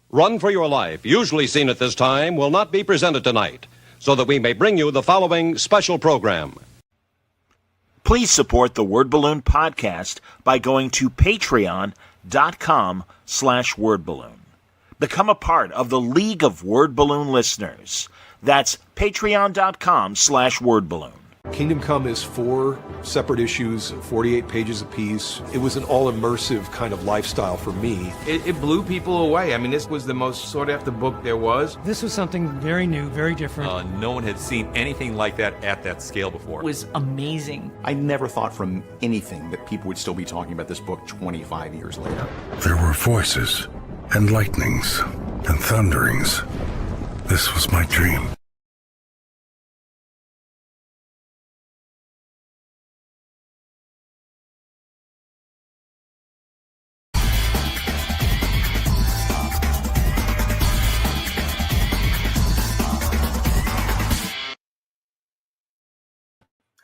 Run for Your Life, usually seen at this time, will not be presented tonight, so that we may bring you the following special program. Please support the Word Balloon podcast by going to patreon.com/wordballoon. Become a part of the League of Word Balloon listeners. That's patreon.com/wordballoon. Kingdom Come is 4 separate issues, 48 pages apiece. It was an all-immersive kind of lifestyle for me. It blew people away. I mean, this was the most sought-after book there was. This was something very new, very different. No one had seen anything like that at that scale before. It was amazing. I never thought from anything that people would still be talking about this book 25 years later. There were voices and lightnings and thunderings. This was my dream.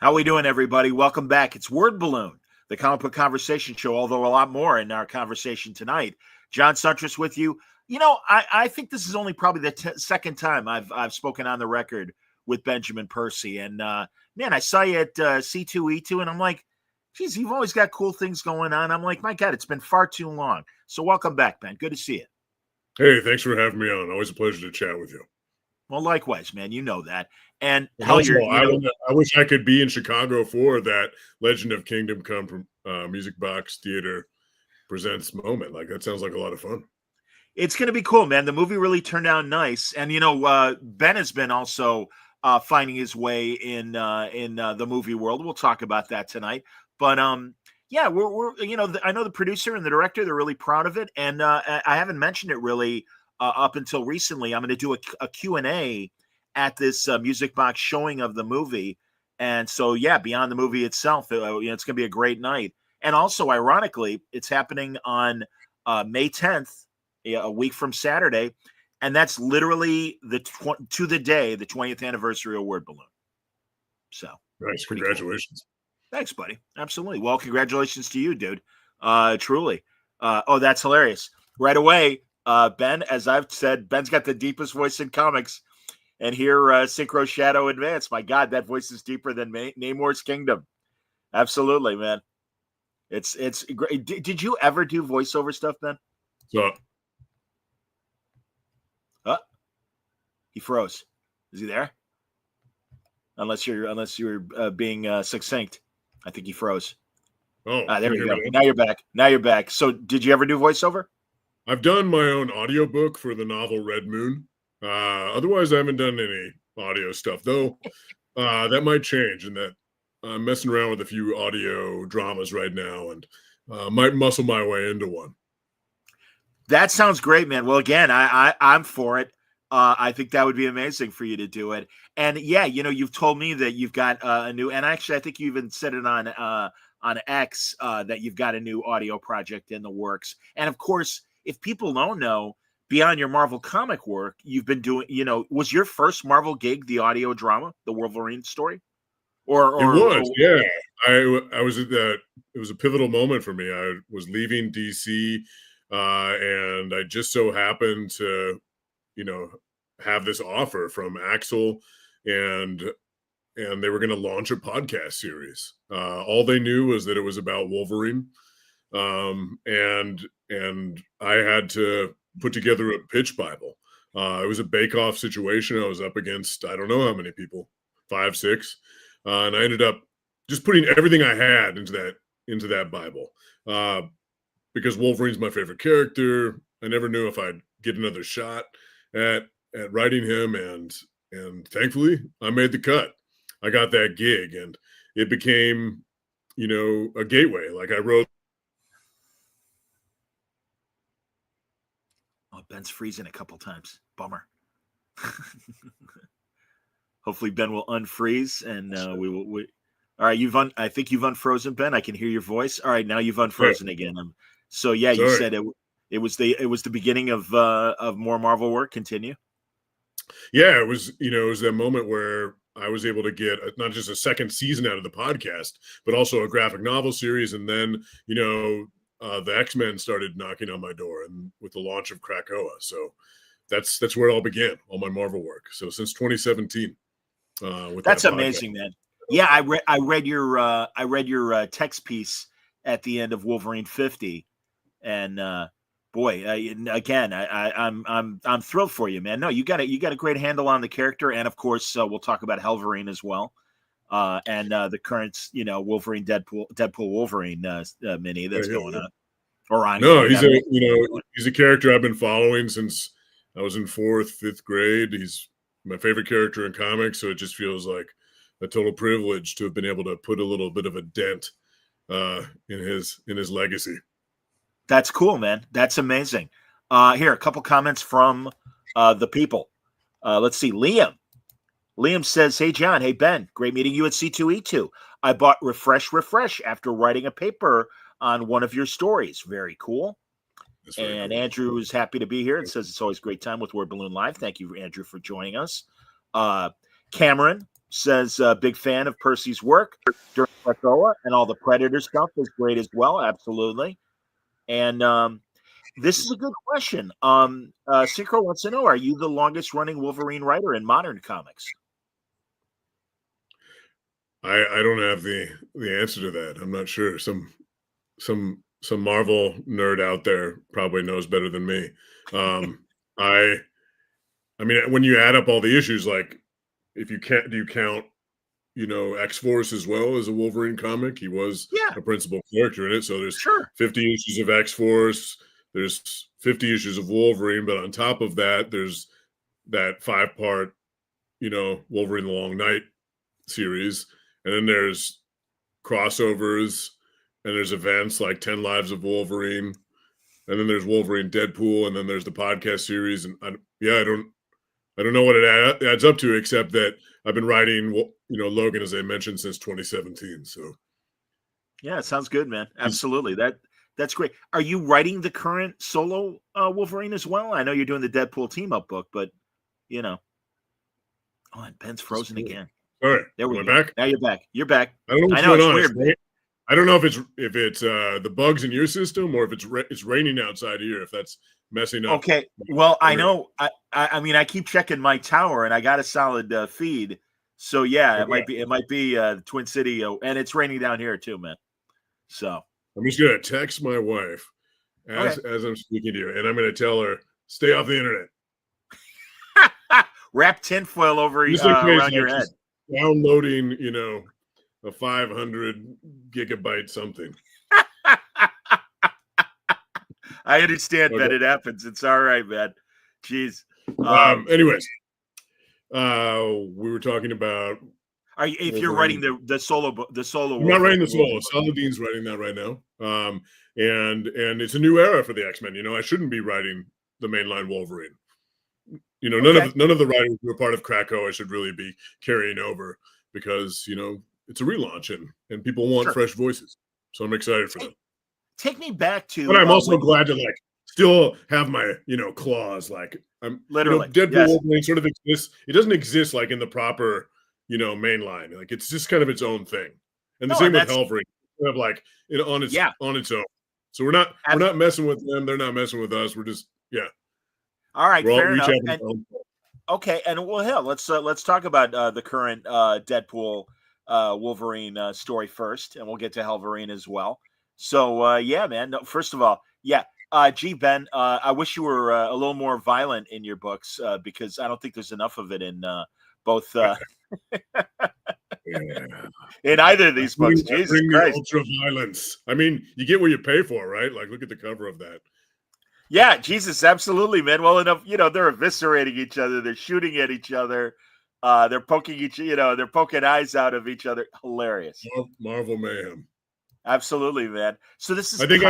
How we doing, everybody? Welcome back. It's Word Balloon, the comic book conversation show, although a lot more in our conversation tonight. John Suntress with you. You know, I think this is only probably the second time I've spoken on the record with Benjamin Percy. And, man, I saw you at C2E2, and I'm like, geez, you've always got cool things going on. I'm like, my God, it's been far too long. So welcome back, Ben. Good to see you. Hey, thanks for having me on. Always a pleasure to chat with you. Well, likewise, man. You know that. And I wish I could be in Chicago for that Legend of Kingdom Come from Music Box Theater presents moment. Like, that sounds like a lot of fun. It's going to be cool, man. The movie really turned out nice. And, you know, Ben has been also finding his way in the movie world. We'll talk about that tonight. But, yeah, we're you know, I know the producer and the director, they're really proud of it. And I haven't mentioned it really up until recently. I'm going to do a Q&A at this Music Box showing of the movie. And so, yeah, beyond the movie itself, you know, it's going to be a great night. And also, ironically, it's happening on May 10th, a week from Saturday. And that's literally to the day, the 20th anniversary of Word Balloon. So nice. Congratulations. Cool. Thanks, buddy. Absolutely. Well, congratulations to you, dude. Truly. Oh, that's hilarious. Right away, Ben, as I've said, Ben's got the deepest voice in comics. And here, Synchro Shadow Advance. My God, that voice is deeper than Namor's Kingdom. Absolutely, man. It's great. Did you ever do voiceover stuff, Ben? So, he froze. Is he there? Unless you're being succinct. I think he froze. Oh, there we go. Now you're back. Now you're back. So, did you ever do voiceover? I've done my own audiobook for the novel Red Moon. Otherwise, I haven't done any audio stuff, though. That might change, in that I'm messing around with a few audio dramas right now, and might muscle my way into one. That sounds great, man. Well, again, I'm for it. I think that would be amazing for you to do it. And yeah, you know, you've told me that you've got a new, and actually, I think you even said it on X that you've got a new audio project in the works. And of course, if people don't know, beyond your Marvel comic work, you've been doing, you know, was your first Marvel gig the audio drama, the Wolverine story? Or it was, yeah. I was at that. It was a pivotal moment for me. I was leaving DC, and I just so happened to, you know, have this offer from Axel, and they were going to launch a podcast series. All they knew was that it was about Wolverine, and I had to put together a pitch Bible. It was a bake-off situation. I was up against, I don't know how many people, 5, 6. And I ended up just putting everything I had into that Bible. Because Wolverine's my favorite character. I never knew if I'd get another shot at writing him, and thankfully I made the cut. I got that gig, and it became, you know, a gateway. Like, I wrote. Oh, Ben's freezing a couple times. Bummer. Hopefully Ben will unfreeze, and we will. All right, I think you've unfrozen, Ben. I can hear your voice. All right, now you've unfrozen again. So yeah, you said it was the beginning of more Marvel work. Continue. Yeah, it was that moment where I was able to get not just a second season out of the podcast, but also a graphic novel series, and then the X-Men started knocking on my door, and with the launch of Krakoa. So that's where it all began, all my Marvel work. So since 2017. That's amazing, man. Yeah, I read your text piece at the end of Wolverine 50, and boy, again, I'm thrilled for you, man. No, you got a great handle on the character, and of course, we'll talk about Helverine as well, and the current Wolverine Deadpool Wolverine mini that's going on. Or on. No, he's a character I've been following since I was in 4th, 5th grade. He's my favorite character in comics, so it just feels like a total privilege to have been able to put a little bit of a dent in his legacy. That's cool, man. That's amazing. Here, a couple comments from the people. Let's see. Liam says, "Hey, John. Hey, Ben. Great meeting you at C2E2. I bought Refresh after writing a paper on one of your stories. Very cool." And cool. Andrew is happy to be here and says it's always a great time with Word Balloon Live. Thank you, Andrew, for joining us. Cameron says, big fan of Percy's work during Krakoa, and all the Predator stuff is great as well. Absolutely. And this is a good question. Synchro wants to know, are you the longest running Wolverine writer in modern comics? I don't have the answer to that. I'm not sure. Some Marvel nerd out there probably knows better than me. I mean, when you add up all the issues, like do you count, X-Force as well as a Wolverine comic? He was a principal character in it. So there's 50 issues of X-Force. There's 50 issues of Wolverine. But on top of that, there's that 5-part, Wolverine the Long Night series. And then there's crossovers. And there's events like 10 Lives of Wolverine, and then there's Wolverine Deadpool, and then there's the podcast series. And I don't know what it adds up to, except that I've been writing, Logan, as I mentioned, since 2017. So, yeah, it sounds good, man. Absolutely, that's great. Are you writing the current solo Wolverine as well? I know you're doing the Deadpool team up book, but Oh, and Ben's frozen again. All right, there we go. Back? Now you're back. You're back. I don't know what's going on. It's weird. I don't know if it's the bugs in your system or if it's raining outside here, if that's messing up. Okay. Well, I know. I mean, I keep checking my tower and I got a solid feed. So yeah, okay. It might be Twin City, and it's raining down here too, man. So I'm just gonna text my wife as I'm speaking to you, and I'm gonna tell her, stay off the internet. Wrap tinfoil over around your head. Downloading, a 500 gigabyte something. I understand that it happens. It's all right, man. Jeez. Anyways, we were talking about. If you're writing the solo, I'm not writing the solo. Saladin's writing that right now. And it's a new era for the X-Men. I shouldn't be writing the mainline Wolverine. None of the writers who are part of Krakoa should really be carrying over because it's a relaunch and people want fresh voices. So I'm excited for them. Take me back to. But I'm also glad to still have my claws. I'm literally Deadpool Wolverine sort of exists. It doesn't exist in the proper main line. It's just kind of its own thing. And the same with Helverine, kind of on its own. So we're not messing with them. They're not messing with us. We're just All right, fair enough. Okay, and let's talk about the current Deadpool Wolverine story first, and we'll get to Helverine as well. So man. No, first of all, Ben, I wish you were a little more violent in your books because I don't think there's enough of it in both. In either of these books, Jesus Christ! Ultra violence. I mean, you get what you pay for, right? Look at the cover of that. Yeah, Jesus, absolutely, man. Well enough, they're eviscerating each other, they're shooting at each other, they're poking they're poking eyes out of each other. Hilarious. Marvel mayhem. Absolutely, man. So this is. I think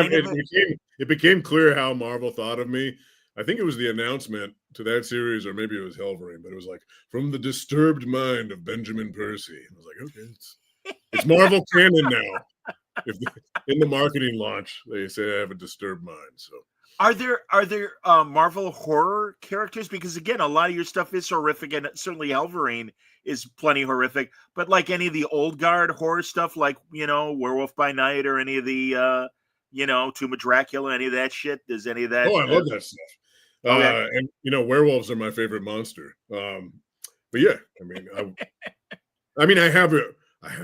it became clear how Marvel thought of me. I think it was the announcement to that series, or maybe it was Helverine, but it was from the disturbed mind of Benjamin Percy. I was like, okay, it's Marvel canon now. If in the marketing launch they say I have a disturbed mind, so. Are there Marvel horror characters? Because again, a lot of your stuff is horrific, and certainly Helverine is plenty horrific. But any of the old guard horror stuff, Werewolf by Night, or any of the Tomb of Dracula, any of that shit? Does any of that? Oh, I love that stuff. Okay. And werewolves are my favorite monster. But yeah, I have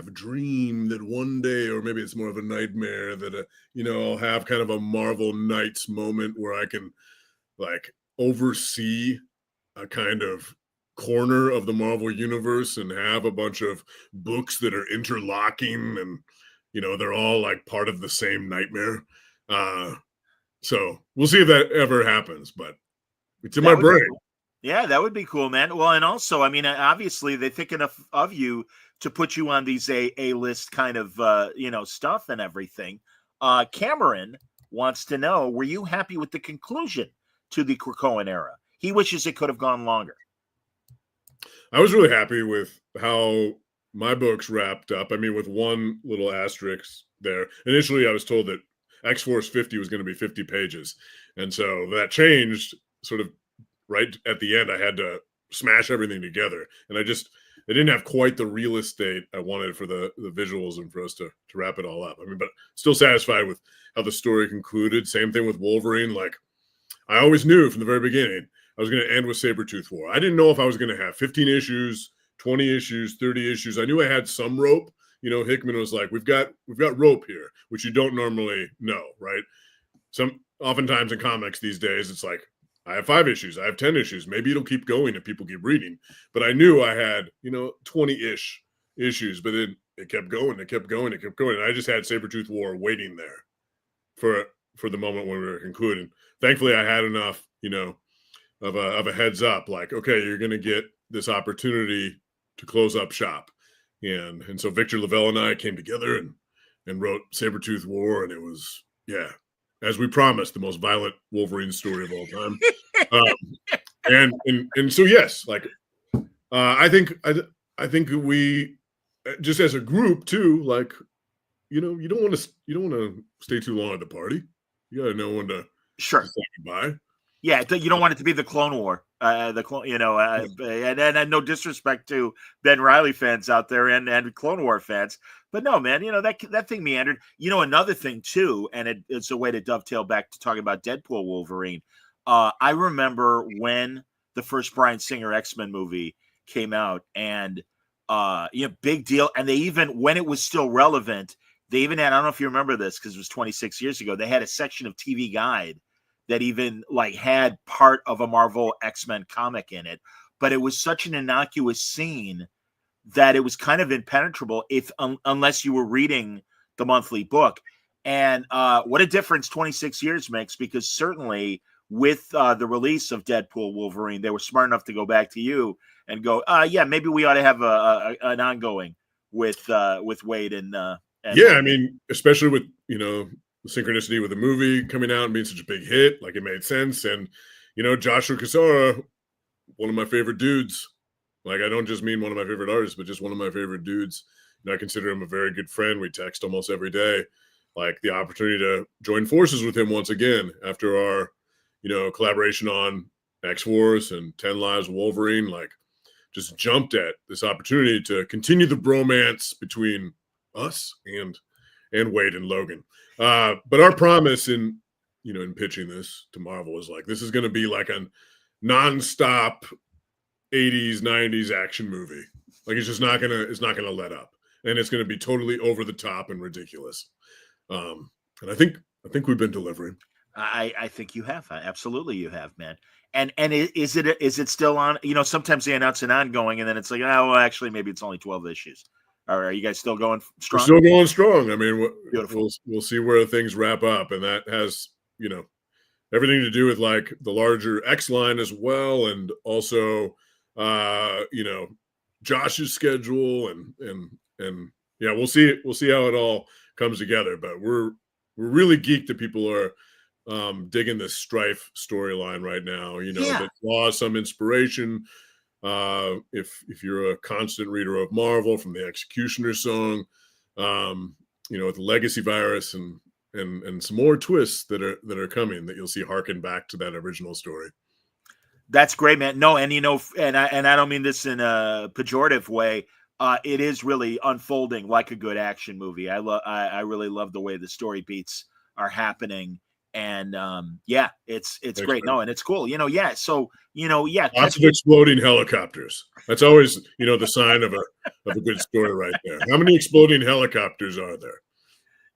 a dream that one day, or maybe it's more of a nightmare, that I'll have kind of a Marvel Knights moment where I can like oversee a kind of corner of the Marvel universe and have a bunch of books that are interlocking, and they're all like part of the same nightmare. So we'll see if that ever happens, but it's in my brain. Cool. Yeah, that would be cool, man. Well, and also, obviously they think enough of you to put you on these A-list kind of stuff and everything. Cameron wants to know, were you happy with the conclusion to the Krakoan era? He wishes it could have gone longer. I was really happy with how my books wrapped up. With one little asterisk there. Initially, I was told that X-Force 50 was going to be 50 pages. And so that changed sort of right at the end. I had to smash everything together. And I didn't have quite the real estate I wanted for the visuals and for us to wrap it all up. But still satisfied with how the story concluded. Same thing with Wolverine. Like, I always knew from the very beginning I was going to end with Sabretooth War. I didn't know if I was going to have 15 issues, 20 issues, 30 issues. I knew I had some rope. Hickman was like, we've got rope here, which you don't normally know, right? Oftentimes in comics these days, it's like, I have 5 issues, I have 10 issues. Maybe it'll keep going if people keep reading. But I knew I had, 20-ish issues, but then it kept going, it kept going, it kept going. And I just had Sabretooth War waiting there for the moment when we were concluding. Thankfully, I had enough, of a heads up, like, okay, you're going to get this opportunity to close up shop. And so Victor Lavelle and I came together and wrote Sabretooth War, and it was, as we promised, the most violent Wolverine story of all time. And so yes, like I think we, just as a group too, like you don't want to stay too long at the party. You got to know when to say goodbye. Yeah, you don't want it to be the Clone War, and no disrespect to Ben Reilly fans out there and Clone War fans, but no, man, that thing meandered. Another thing too, and it's a way to dovetail back to talking about Deadpool Wolverine. I remember when the first Bryan Singer X-Men movie came out, and big deal. And they even, when it was still relevant, they even had, I don't know if you remember this because it was 26 years ago, they had a section of TV Guide that even like had part of a Marvel X-Men comic in it, but it was such an innocuous scene that it was kind of impenetrable unless you were reading the monthly book. And what a difference 26 years makes, because certainly with the release of Deadpool Wolverine, they were smart enough to go back to you and go, maybe we ought to have an ongoing with Wade and yeah, especially with the synchronicity with the movie coming out and being such a big hit, like it made sense. And Joshua Cassara, one of my favorite dudes. Like, I don't just mean one of my favorite artists, but just one of my favorite dudes. I consider him a very good friend. We text almost every day. Like, the opportunity to join forces with him once again after our collaboration on X-Force and 10 Lives of Wolverine, like, just jumped at this opportunity to continue the bromance between us and Wade and Logan. But our promise in pitching this to Marvel is like, this is going to be like a nonstop 80s, 90s action movie. Like, it's not going to let up, and it's going to be totally over the top and ridiculous. And I think we've been delivering. I think you have. Absolutely, you have, man. And is it still on? Sometimes they announce an ongoing, and then it's like, actually, maybe it's only 12 issues. Are you guys still going strong? We're still going strong. We'll see where things wrap up, and that has everything to do with like the larger X line as well, and also Josh's schedule, and yeah, we'll see how it all comes together. But we're really geeked that people are digging this Strife storyline right now. That draws some inspiration. If you're a constant reader of Marvel, from the Executioner song, with the Legacy Virus and some more twists that are coming that you'll see harken back to that original story. That's great, man. No, and and I don't mean this in a pejorative way. It is really unfolding like a good action movie. I really love the way the story beats are happening. And yeah, it's Thanks, great. man. No, and it's cool. Yeah. So Lots of exploding helicopters. That's always, the sign of a good story right there. How many exploding helicopters are there?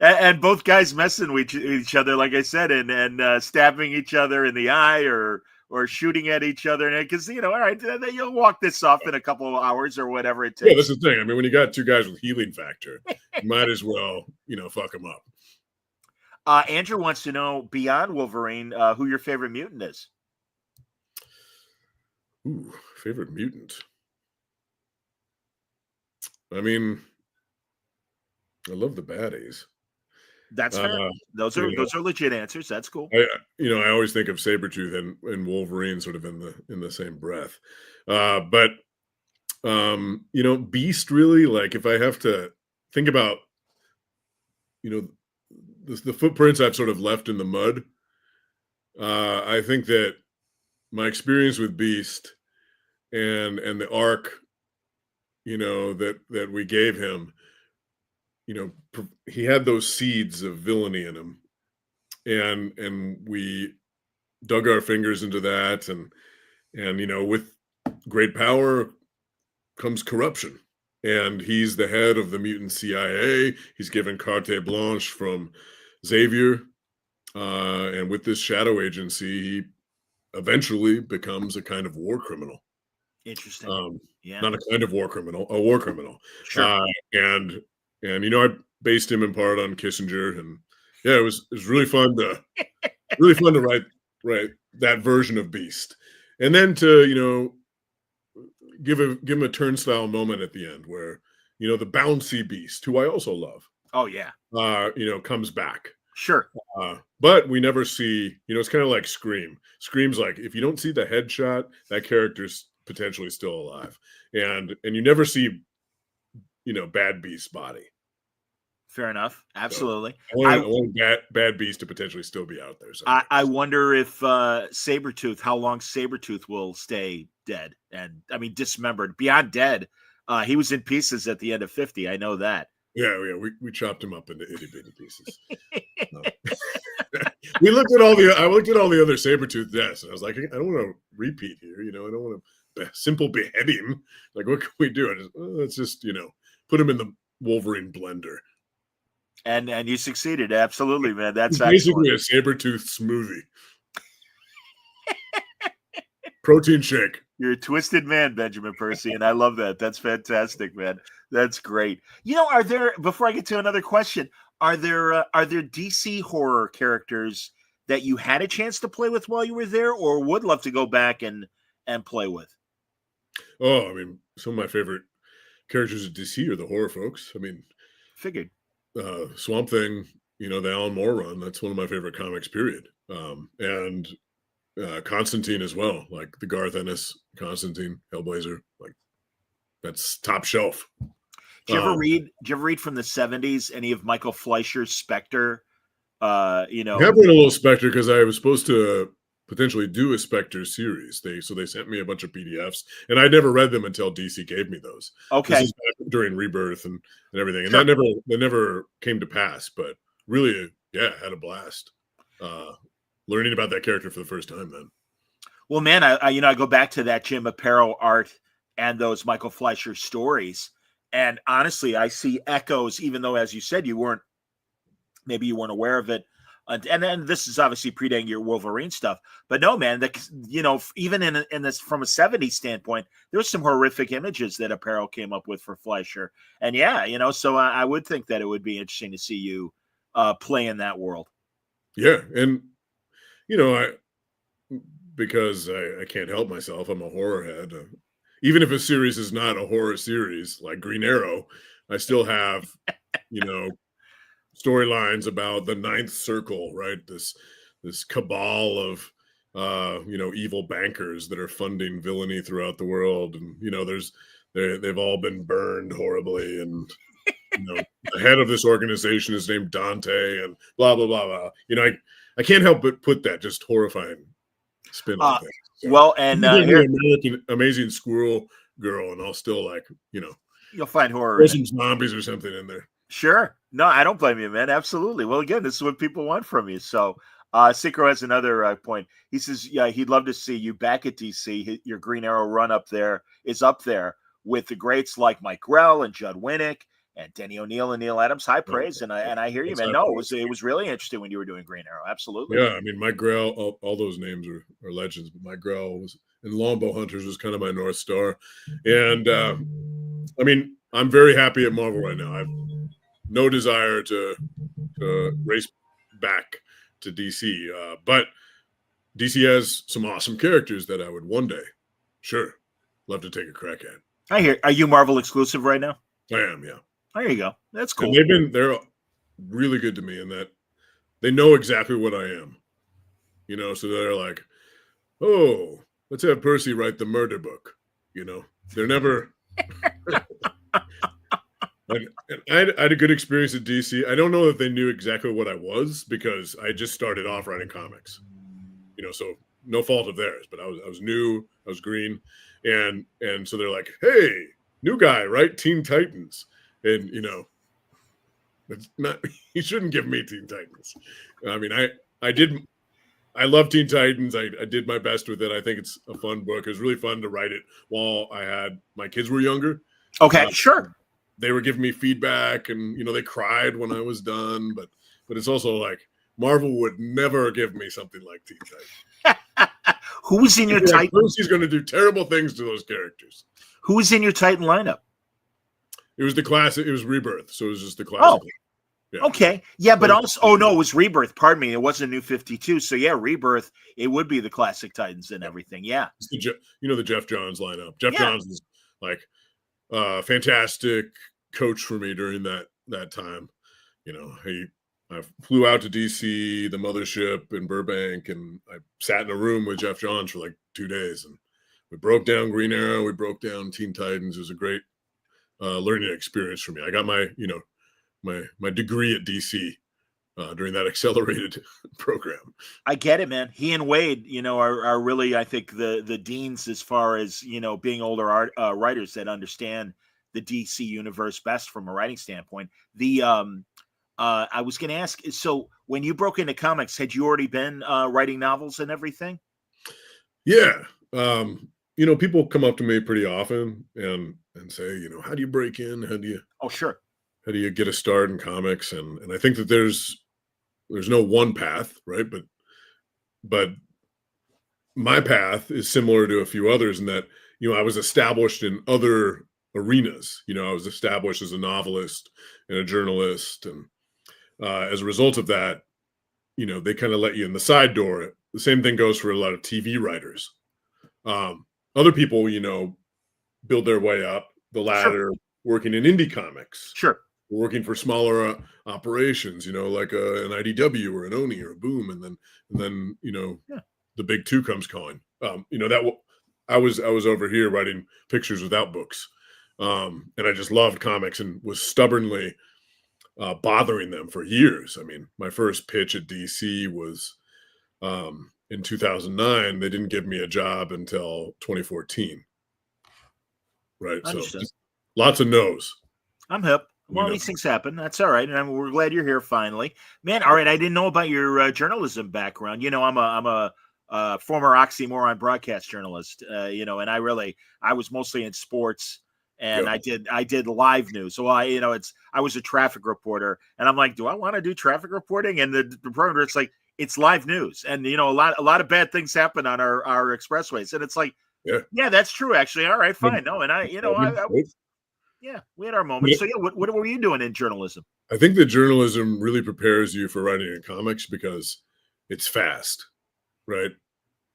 and both guys messing with each other, like I said, and stabbing each other in the eye or shooting at each other, and because all right, you'll walk this off in a couple of hours or whatever it takes. Yeah, that's the thing. I mean, when you got two guys with healing factor, you might as well, fuck them up. Andrew wants to know, beyond Wolverine, who your favorite mutant is. Ooh, favorite mutant. I mean, I love the baddies. That's fair. Those are legit answers. That's cool. I always think of Sabretooth and Wolverine sort of in the same breath. But Beast, really, like, if I have to think about, the footprints I've sort of left in the mud, I think that my experience with Beast and the arc, that we gave him, he had those seeds of villainy in him, and we dug our fingers into that, and with great power comes corruption, and he's the head of the mutant CIA. He's given carte blanche from Xavier, and with this shadow agency, he eventually becomes a kind of war criminal. Interesting. Yeah. Not a kind of war criminal, a war criminal. Sure. And I based him in part on Kissinger, and yeah, it was really fun to write that version of Beast, and then to give him a turnstile moment at the end where the bouncy Beast, who I also love. Oh yeah. Comes back. Sure. But we never see. It's kind of like Scream. Scream's like, if you don't see the headshot, that character's potentially still alive, and you never see bad Beast's body. Fair enough. Absolutely. So I want bad Beast to potentially still be out there. I wonder if Sabretooth, how long Sabretooth will stay dead, and I mean dismembered, beyond dead. He was in pieces at the end of 50. I know that. Yeah. We chopped him up into itty bitty pieces. I looked at all the other Sabretooth deaths, and I was like, I don't want to repeat here. I don't want to simple beheading. Like, what can we do? Let's just put him in the Wolverine blender. And you succeeded, absolutely, man. That's basically a Sabretooth smoothie. Protein shake. You're a twisted man, Benjamin Percy, and I love that. That's fantastic, man. That's great. Are there, before I get to another question, are there DC horror characters that you had a chance to play with while you were there, or would love to go back and play with? Oh, I mean, some of my favorite characters at DC are the horror folks. I mean, figured. Swamp Thing, the Alan Moore run, that's one of my favorite comics, period. And Constantine as well, like the Garth Ennis Constantine, Hellblazer, like that's top shelf. Did you ever read from the 70s any of Michael Fleischer's Spectre? I have read a little Spectre because I was supposed to potentially do a Spectre series. They sent me a bunch of PDFs, and I never read them until DC gave me those. Okay. This is back during Rebirth and everything, and sure. that never came to pass. But really, yeah, had a blast learning about that character for the first time. Then, well, man, I go back to that Jim Aparo art and those Michael Fleischer stories, and honestly, I see echoes. Even though, as you said, you weren't aware of it. And then this is obviously predating your Wolverine stuff, but no, man, even in this from a 70s standpoint, there's some horrific images that Aparo came up with for Fleischer, and yeah, so I would think that it would be interesting to see you play in that world. Yeah, and because I can't help myself, I'm a horror head. Even if a series is not a horror series like Green Arrow, I still have storylines about the Ninth Circle, right? This cabal of evil bankers that are funding villainy throughout the world, and they've all been burned horribly, and the head of this organization is named Dante, and blah blah blah blah. I can't help but put that just horrifying spin on things. So, well, and American Amazing Squirrel Girl, and I'll still you'll find horror, some zombies or something in there. Sure. No, I don't blame you, man. Absolutely. Well, again, this is what people want from you. So, Synchro has another point. He says, yeah, he'd love to see you back at DC. Your Green Arrow run up there is up there with the greats like Mike Grell and Judd Winnick and Denny O'Neil and Neil Adams. High praise, and I hear you, man. No, it was really interesting when you were doing Green Arrow. Absolutely. Yeah, I mean, Mike Grell, all those names are legends, but Mike Grell was and Longbow Hunters was kind of my North Star. And I mean, I'm very happy at Marvel right now. I've no desire to race back to DC, but DC has some awesome characters that I would one day, sure, love to take a crack at. I hear. Are you Marvel exclusive right now? I am, yeah. There you go. That's cool. And they're really good to me in that they know exactly what I am. You know, so they're like, oh, let's have Percy write the murder book. You know, they're never. And I had a good experience at DC. I don't know if they knew exactly what I was because I just started off writing comics. You know, so no fault of theirs, but I was new, I was green, and so they're like, hey, new guy, right? Teen Titans. And you know, it's not, you shouldn't give me Teen Titans. I mean, I love Teen Titans. I did my best with it. I think it's a fun book. It was really fun to write it while my kids were younger. Okay, sure. They were giving me feedback, and you know, they cried when I was done. But it's also like Marvel would never give me something like Teen Titans. Who was in your Titan? Percy's going to do terrible things to those characters. Who was in your Titan lineup? It was the classic. It was Rebirth, so it was just the classic. Oh, yeah. Okay, yeah, but also, oh no, it was Rebirth. Pardon me, it wasn't New 52. So yeah, Rebirth. It would be the classic Titans and everything. Yeah, it's the Jeff Johns lineup. Jeff Johns was like fantastic coach for me during that time. You know, I flew out to DC, the mothership in Burbank, and I sat in a room with Jeff Johns for like 2 days, and we broke down Green Arrow, we broke down Teen Titans. It was a great learning experience for me. I got my my degree at DC during that accelerated program. I get it, man. He and Wade, you know, are really, I think, the deans as far as, you know, being older writers that understand the DC universe best from a writing standpoint. I was going to ask, so when you broke into comics, had you already been writing novels and everything? Yeah. You know, people come up to me pretty often and say, you know, how do you break in? How do you? Oh, sure. How do you get a start in comics? And I think that there's no one path, right? But my path is similar to a few others in that, you know, I was established in other arenas. You know, I was established as a novelist and a journalist. And as a result of that, you know, they kind of let you in the side door. The same thing goes for a lot of TV writers. Other people, you know, build their way up the ladder, working in indie comics. Sure. Working for smaller operations, you know, like an IDW or an Oni or a Boom, and then you know, the big two comes calling. You know, I was over here writing pictures without books, and I just loved comics and was stubbornly bothering them for years. I mean, my first pitch at DC was in 2009. They didn't give me a job until 2014. Right, so just lots of no's. I'm hip. Well, these things happen. That's all right, and we're glad you're here finally, man. All right, I didn't know about your journalism background. You know, I'm a former oxymoron broadcast journalist. You know, and I was mostly in sports, and I did live news. So I was a traffic reporter, and I'm like, do I want to do traffic reporting? And the program, it's like, it's live news, and you know, a lot of bad things happen on our expressways, and it's like, yeah, that's true, actually. All right, fine. No, and yeah, we had our moments. So yeah, what were you doing in journalism? I think that journalism really prepares you for writing in comics because it's fast, right?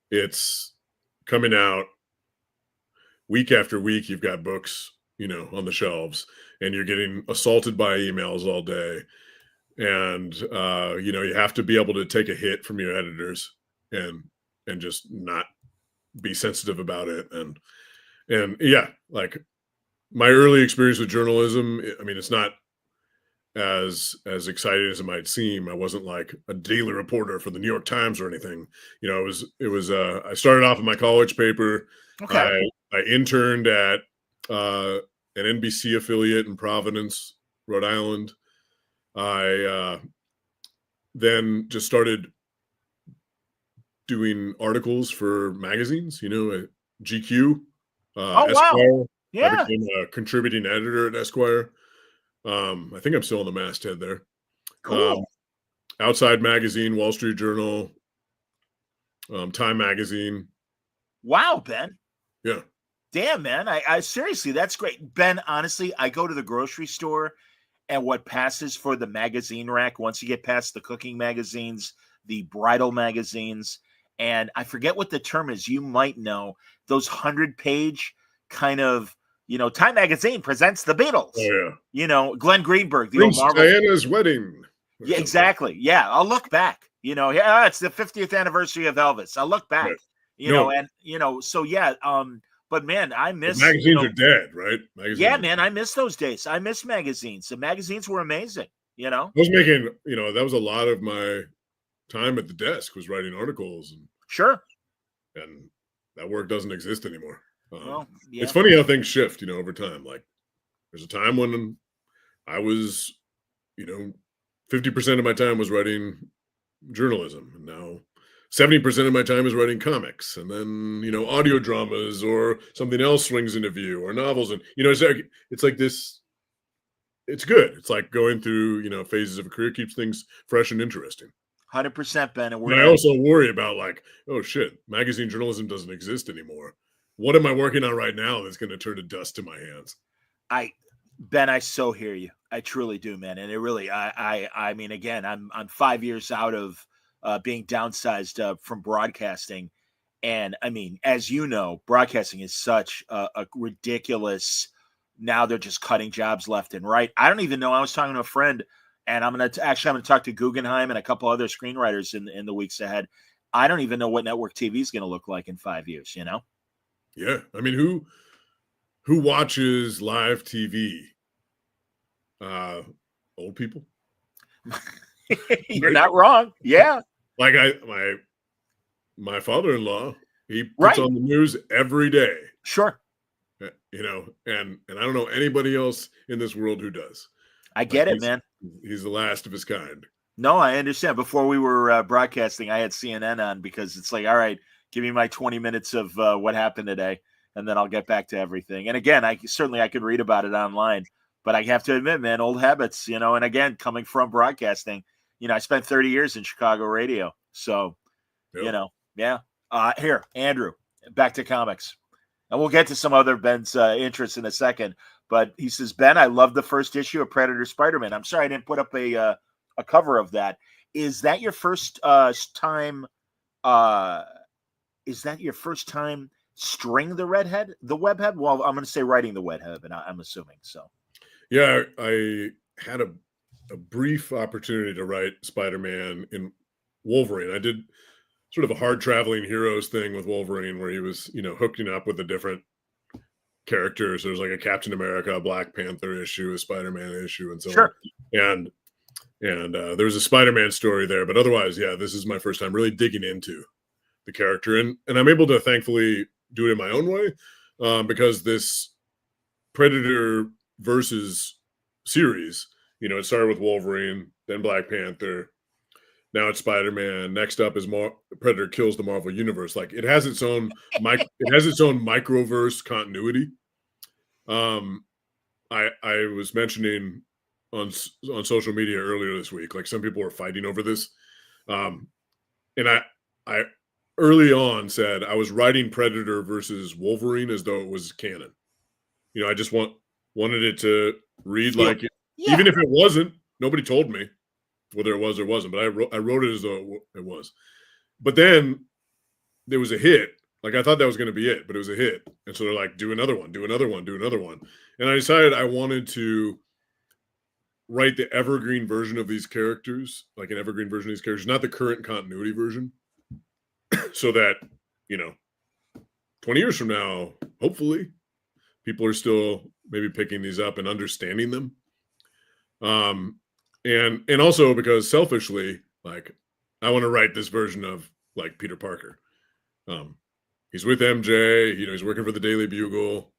It's coming out week after week. You've got books, you know, on the shelves, and you're getting assaulted by emails all day. And you know, you have to be able to take a hit from your editors and just not be sensitive about it. And yeah, like my early experience with journalism, I mean, it's not as exciting as it might seem. I wasn't like a daily reporter for the New York Times or anything. You know, it was I started off in my college paper. Okay. I interned at an NBC affiliate in Providence, Rhode Island. I then just started doing articles for magazines, GQ, Oh wow. Esquire. I Yeah. became a contributing editor at Esquire. I think I'm still on the masthead there. Um, Cool. Outside Magazine, Wall Street Journal, Time Magazine. Wow, Ben. Yeah. Damn, man. I seriously, that's great. Ben, honestly, I go to the grocery store and what passes for the magazine rack, once you get past the cooking magazines, the bridal magazines, and I forget what the term is. You might know those 100-page kind of, Time Magazine presents the Beatles. Oh, yeah. Glenn Greenberg, the Prince old Marvel. Diana's wedding. Yeah, exactly. Yeah, I'll look back. Yeah, it's the 50th anniversary of Elvis. I'll look back. Right. So yeah. But man, I miss magazines are dead, right? Magazines yeah, man, I miss those days. I miss magazines. The magazines were amazing. I was making, that was a lot of my time at the desk was writing articles, Sure. and that work doesn't exist anymore. Well, yeah. It's funny how things shift, over time. Like there's a time when I was, 50% of my time was writing journalism, and now 70% of my time is writing comics, and then audio dramas or something else swings into view, or novels, and it's like this. It's good. It's like going through phases of a career, keeps things fresh and interesting. 100%, Ben. And I also worry about like, oh shit, magazine journalism doesn't exist anymore. What am I working on right now that's going to turn to dust in my hands? Ben, I so hear you. I truly do, man. And it really, I mean, again, I'm 5 years out of being downsized from broadcasting, and I mean, as you know, broadcasting is such a ridiculous. Now they're just cutting jobs left and right. I don't even know. I was talking to a friend, and I'm going to talk to Guggenheim and a couple other screenwriters in the weeks ahead. I don't even know what network TV is going to look like in 5 years. Yeah, I mean, who watches live TV? Old people. You're not wrong. Yeah. Like my father-in-law, he puts on the news every day. Sure. And I don't know anybody else in this world who does. I get it, man. He's the last of his kind. No, I understand. Before we were broadcasting, I had CNN on because it's like, all right, give me my 20 minutes of what happened today, and then I'll get back to everything. And again, I could read about it online, but I have to admit, man, old habits, and again, coming from broadcasting, I spent 30 years in Chicago radio. So, yeah. Here, Andrew, back to comics. And we'll get to some other Ben's interests in a second. But he says, Ben, I love the first issue of Predator Spider-Man. I'm sorry I didn't put up a cover of that. Is that your first time? Is that your first time string the webhead? Well, I'm going to say writing the webhead, and I'm assuming so. Yeah, I had a brief opportunity to write Spider-Man in Wolverine. I did sort of a hard traveling heroes thing with Wolverine, where he was, hooking up with the different characters. There's like a Captain America, a Black Panther issue, a Spider-Man issue, and so on. And there's a Spider-Man story there, but otherwise, yeah, this is my first time really digging into the character, and I'm able to thankfully do it in my own way, because this Predator versus series, it started with Wolverine, then Black Panther. Now it's Spider-Man. Next up is Predator kills the Marvel Universe. Like it has its own microverse continuity. I was mentioning on social media earlier this week, like some people were fighting over this, and I early on said I was writing Predator versus Wolverine as though it was canon. I just wanted it to read like it, even if it wasn't. Nobody told me whether it was or wasn't, but I wrote it as though it was. But then there was a hit. Like I thought that was going to be it, but it was a hit. And so they're like, do another one, do another one, do another one. And I decided I wanted to write the evergreen version of these characters, like an evergreen version of these characters, not the current continuity version. So that, 20 years from now, hopefully, people are still maybe picking these up and understanding them. And also because selfishly, like I want to write this version of like Peter Parker. He's with MJ, he's working for the Daily Bugle.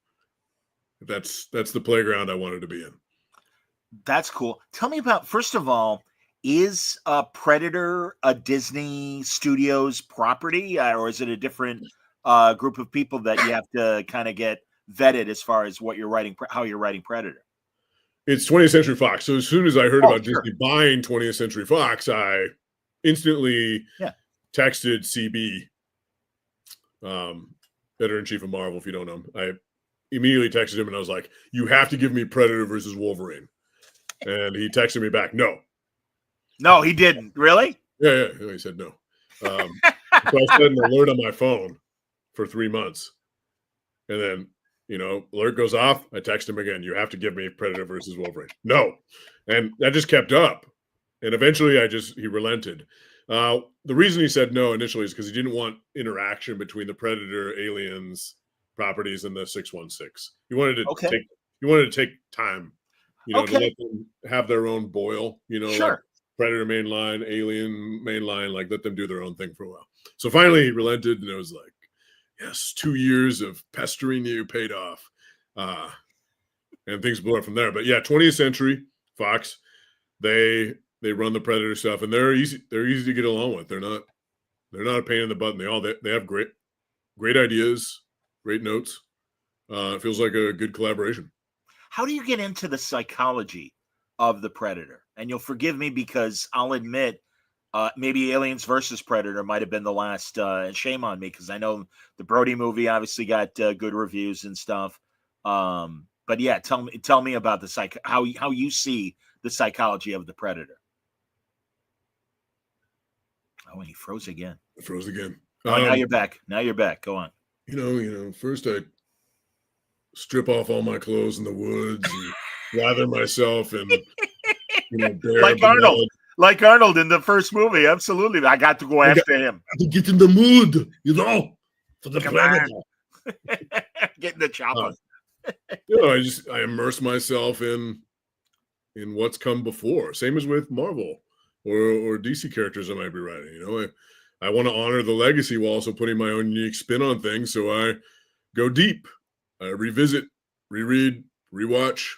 That's the playground I wanted to be in. That's cool. Tell me about, first of all, is Predator a Disney Studios property, or is it a different group of people that you have to kind of get vetted as far as what you're writing, how you're writing Predator? It's 20th Century Fox. So as soon as I heard Oh, about sure. Disney buying 20th Century Fox, I instantly Yeah. texted CB, editor-in-chief of Marvel, if you don't know him. I immediately texted him and I was like, you have to give me Predator versus Wolverine. And he texted me back, no. No, he didn't. Really? Yeah. He said no. So I set an alert on my phone for 3 months. And then, alert goes off. I text him again. You have to give me Predator versus Wolverine. No. And that just kept up. And eventually he relented. The reason he said no initially is because he didn't want interaction between the Predator, Aliens properties and the 616. He wanted to take time, to let them have their own boil, Sure. like Predator main line, Alien main line, like let them do their own thing for a while. So finally he relented, and it was like, yes, 2 years of pestering you paid off. And things blew up from there. But yeah, 20th Century Fox, they run the Predator stuff, and they're easy to get along with. They're not a pain in the butt. And they have great ideas, great notes. It feels like a good collaboration. How do you get into the psychology of the Predator? And you'll forgive me because I'll admit, maybe Aliens versus Predator might have been the last. Shame on me, because I know the Brody movie obviously got good reviews and stuff. But yeah, tell me about the how you see the psychology of the Predator. Oh, and he froze again. Oh, now you're back. Go on. First I strip off all my clothes in the woods and lather myself in, like Arnold in the first movie. Absolutely, I got to go after him. To get in the mood, for the Predator. Get in the chopper. I immerse myself in what's come before. Same as with Marvel or DC characters I might be writing. I want to honor the legacy while also putting my own unique spin on things. So I go deep. I revisit, reread, rewatch.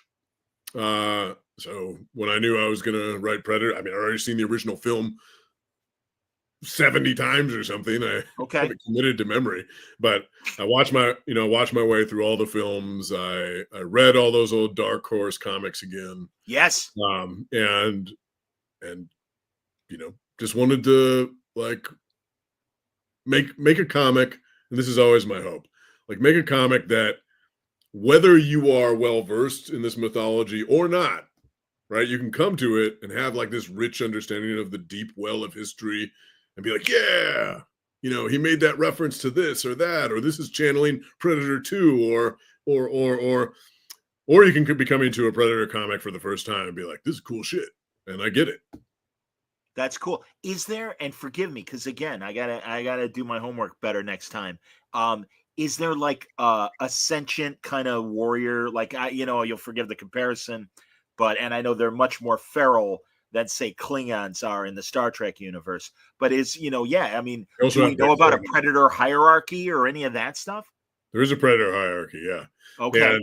So when I knew I was going to write Predator, I'd already seen the original film 70 times or something. I haven't committed to memory, but I watched my way through all the films. I read all those old Dark Horse comics again. Yes. And just wanted to make a comic. And this is always my hope, make a comic that, whether you are well-versed in this mythology or not, right, you can come to it and have this rich understanding of the deep well of history and be like, yeah, he made that reference to this or that, or this is channeling Predator 2, or you can be coming to a Predator comic for the first time and be like, this is cool shit. And I get it. That's cool. Is there, and forgive me, because again, I gotta do my homework better next time. Is there a sentient kind of warrior? You'll forgive the comparison, and I know they're much more feral than, say, Klingons are in the Star Trek universe. But do we know about a Predator hierarchy or any of that stuff? There is a Predator hierarchy, yeah. Okay.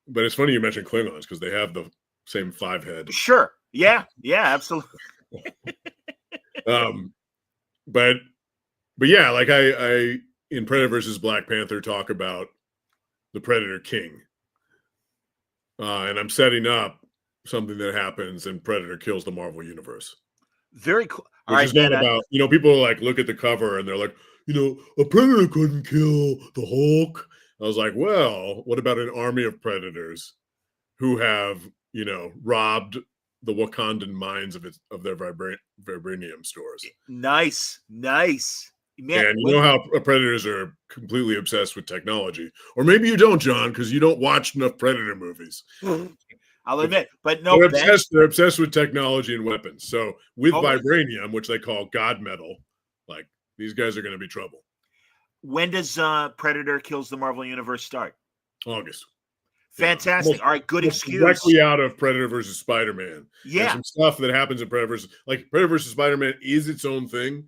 But it's funny you mentioned Klingons because they have the same 5 head. Sure. Yeah, absolutely. But yeah, I in Predator versus Black Panther talk about the Predator King. And I'm setting up something that happens and Predator kills the Marvel Universe. Very cool. Which is not about, people look at the cover and they're like, a Predator couldn't kill the Hulk. I was like, well, what about an army of Predators who have, robbed the Wakandan mines of their vibranium stores? Nice. Man, and how Predators are completely obsessed with technology. Or maybe you don't, John, because you don't watch enough Predator movies. I'll admit, but no. They're obsessed with technology and weapons. So with vibranium, which they call God metal, these guys are going to be trouble. When does Predator Kills the Marvel Universe start? August. Fantastic. All right, good excuse. Directly out of Predator versus Spider-Man. Yeah. There's some stuff that happens in Predator versus, Predator versus Spider-Man is its own thing.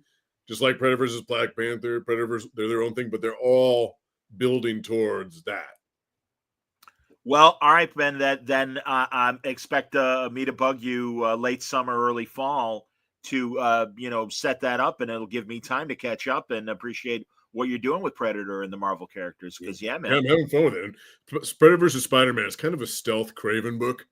Just like Predator versus Black Panther, they're their own thing, but they're all building towards that. Well, all right, Ben. Then expect me to bug you late summer, early fall to set that up, and it'll give me time to catch up and appreciate what you're doing with Predator and the Marvel characters. Because Yeah, man, I'm having fun with it. Predator versus Spider-Man is kind of a stealth Craven book.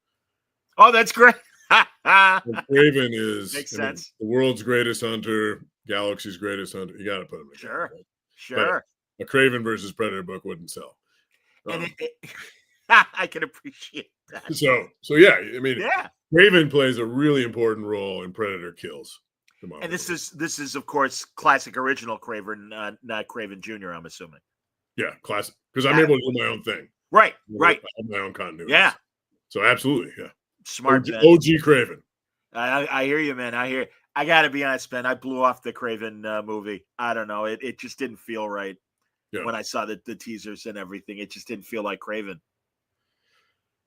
oh, that's great. And Craven is Makes I mean, sense. the world's greatest hunter, galaxy's greatest hunter. You got to put him together. Sure, Right? sure. But a Craven versus Predator book wouldn't sell. And I can appreciate that. So yeah, I mean, Yeah. Craven plays a really important role in Predator kills. And this is of course classic original Craven, not Craven Jr. I'm assuming. Yeah, classic. Because I'm able to do my own thing. Right. I have my own continuity. Yeah. So absolutely, yeah. Smart OG Craven. I hear you, man. I got to be honest, Ben. I blew off the Craven movie. I don't know. It just didn't feel right when I saw the teasers and everything. It just didn't feel like Craven.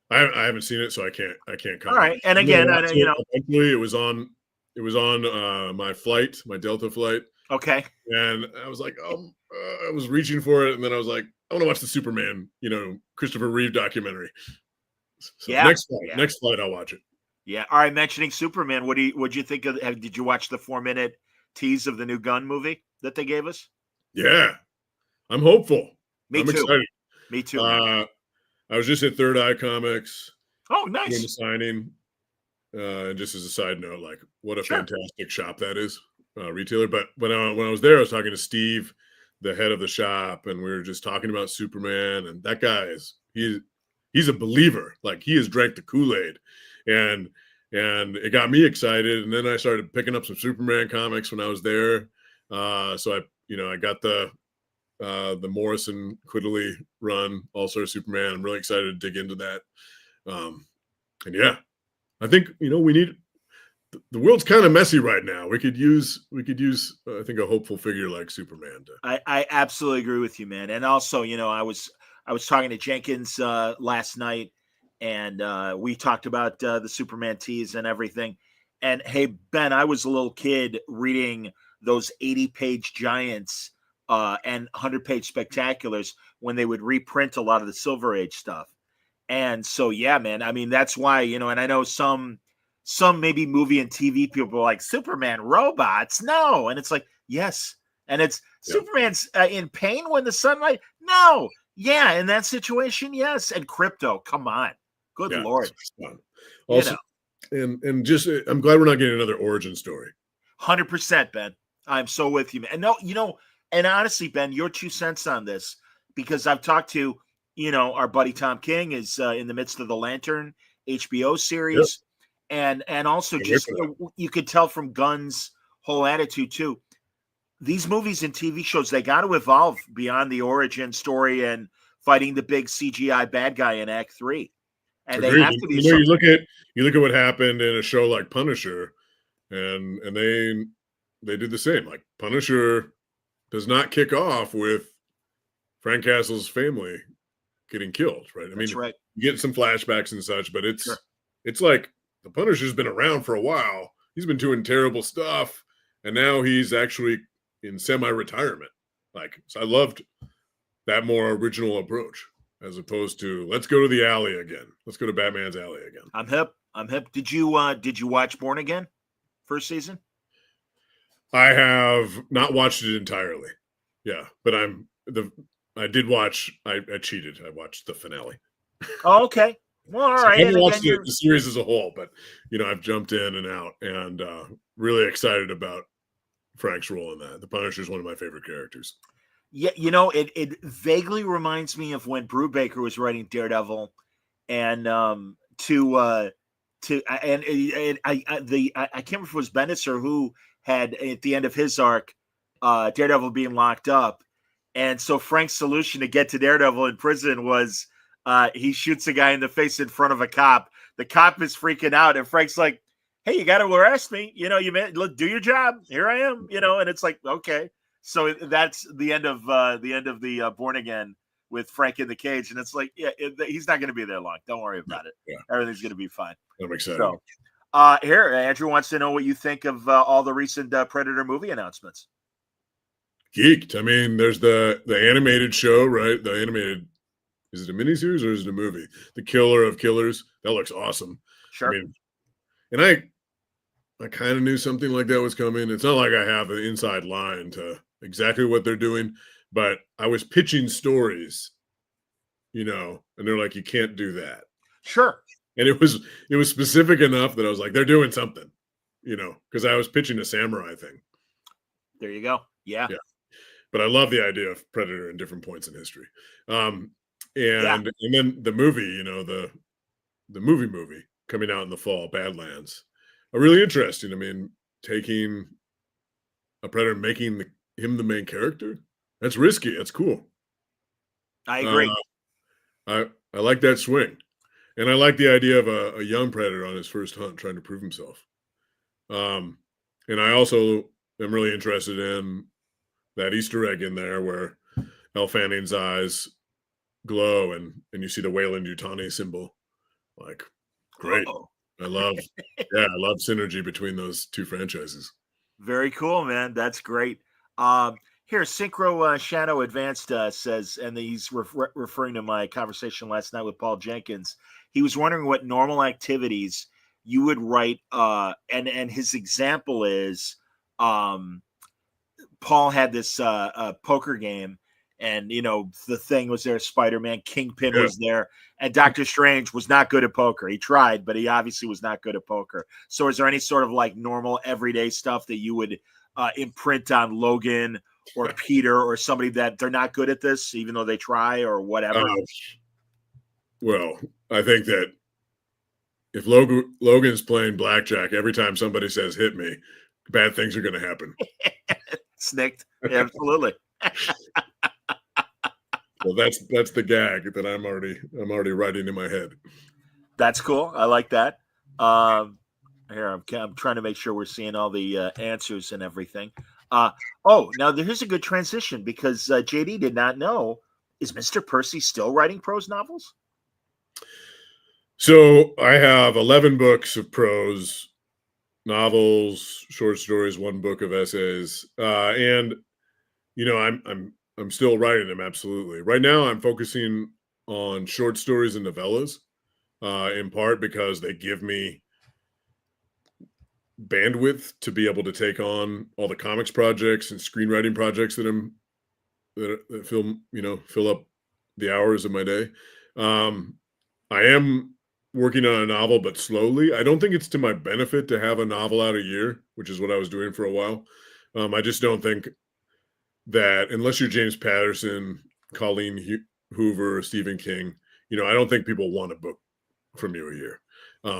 I haven't seen it, so I can't comment. All right. And again, eventually it was on my flight, my Delta flight. Okay. And I was like, I was reaching for it, and then I was like, I want to watch the Superman, Christopher Reeve documentary. So next flight, I'll watch it. Yeah. All right. Mentioning Superman, what'd you think of? Did you watch the 4-minute tease of the new Gunn movie that they gave us? Yeah, I'm hopeful. I'm too. Excited. Me too. I was just at Third Eye Comics. Oh, nice. Doing the signing. And just as a side note, like what a fantastic shop that is, retailer. But when I was there, I was talking to Steve, the head of the shop, and we were just talking about Superman. And that guy he's a believer. Like he has drank the Kool-Aid, and it got me excited. And then I started picking up some Superman comics when I was there. So I got the Morrison Quiddly run, All-Star Superman. I'm really excited to dig into that. And yeah, I think we need. The world's kind of messy right now. We could use I think a hopeful figure like Superman. I absolutely agree with you, man. And also, I was talking to Jenkins last night, and we talked about the Superman tease and everything. And hey, Ben, I was a little kid reading those 80-page giants and 100-page spectaculars when they would reprint a lot of the Silver Age stuff. And so, yeah, man, I mean, that's why, and I know some maybe movie and TV people are like, Superman robots? No. And it's like, yes. And it's Superman's in pain when the sunlight? No. Yeah, in that situation, yes. And Crypto, come on. Good Lord. Also, and just, I'm glad we're not getting another origin story. 100%, Ben. I'm so with you, man. And no, and honestly, Ben, your 2 cents on this, because I've talked to, our buddy Tom King is in the midst of the Lantern HBO series. Yep. And also just you could tell from Gunn's whole attitude too. These movies and TV shows, they got to evolve beyond the origin story and fighting the big CGI bad guy in Act 3. And Agreed. They have to be. You look at what happened in a show like Punisher, and they did the same. Like Punisher does not kick off with Frank Castle's family getting killed, right? I mean, right. You get some flashbacks and such, but it's like the Punisher's been around for a while. He's been doing terrible stuff, and now he's actually in semi-retirement. Like, so I loved that more original approach as opposed to let's go to the alley again. Let's go to Batman's alley again. I'm hip. Did you watch Born Again first season? I have not watched it entirely. Yeah, but I did watch. I cheated. I watched the finale. Oh, okay. Well, all right. I haven't watched the series as a whole, but I've jumped in and out, and really excited about Frank's role in that. The Punisher is one of my favorite characters. Yeah, it vaguely reminds me of when Brubaker was writing Daredevil, and I can't remember if it was Bendis or who had at the end of his arc, Daredevil being locked up. And so Frank's solution to get to Daredevil in prison was he shoots a guy in the face in front of a cop. The cop is freaking out, and Frank's like, "Hey, you got to arrest me. You do your job. Here I am." And it's like, okay. So that's the end of the Born Again with Frank in the cage, and it's like, he's not going to be there long. Don't worry about it. Yeah. Everything's going to be fine. I'm excited. So, here, Andrew wants to know what you think of all the recent Predator movie announcements. Geeked. I mean, there's the animated show, right? The animated is it a miniseries or is it a movie? The Killer of Killers. That looks awesome. Sure. I mean, and I kind of knew something like that was coming. It's not like I have an inside line to exactly what they're doing, but I was pitching stories, and they're like, you can't do that. Sure. And it was specific enough that I was like, they're doing something, because I was pitching a samurai thing. There you go. Yeah. But I love the idea of Predator in different points in history. And then the movie, the movie coming out in the fall, Badlands, are really interesting. I mean, taking a Predator, making him the main character, that's risky. That's cool. I agree. I like that swing. And I like the idea of a young Predator on his first hunt trying to prove himself. And I also am really interested in that Easter egg in there where Elle Fanning's eyes glow and you see the Weyland-Yutani symbol. Like, great. Uh-oh. I love synergy between those two franchises. Very cool, man. That's great. Here, Synchro Shadow Advanced says, and he's referring to my conversation last night with Paul Jenkins. He was wondering what normal activities you would write, and his example is Paul had this poker game, and the thing was there, Spider-Man, Kingpin was there, and Doctor Strange was not good at poker. He tried, but he obviously was not good at poker. So is there any sort of like normal everyday stuff that you would imprint on Logan or Peter or somebody that they're not good at this, even though they try or whatever? Well, I think that if Logan's playing blackjack, every time somebody says "hit me," bad things are going to happen. Snicked, absolutely. Well, that's the gag that I'm already writing in my head. That's cool. I like that. Here, I'm trying to make sure we're seeing all the answers and everything. Now here's a good transition because JD did not know. Is Mr. Percy still writing prose novels? So I have 11 books of prose novels, short stories, 1 book of essays, and I'm still writing them. Absolutely. Right now, I'm focusing on short stories and novellas, in part because they give me bandwidth to be able to take on all the comics projects and screenwriting projects that fill up the hours of my day. I am working on a novel, but slowly. I don't think it's to my benefit to have a novel out a year, which is what I was doing for a while. I just don't think that unless you're James Patterson, Colleen Hoover, or Stephen King, I don't think people want a book from you a year.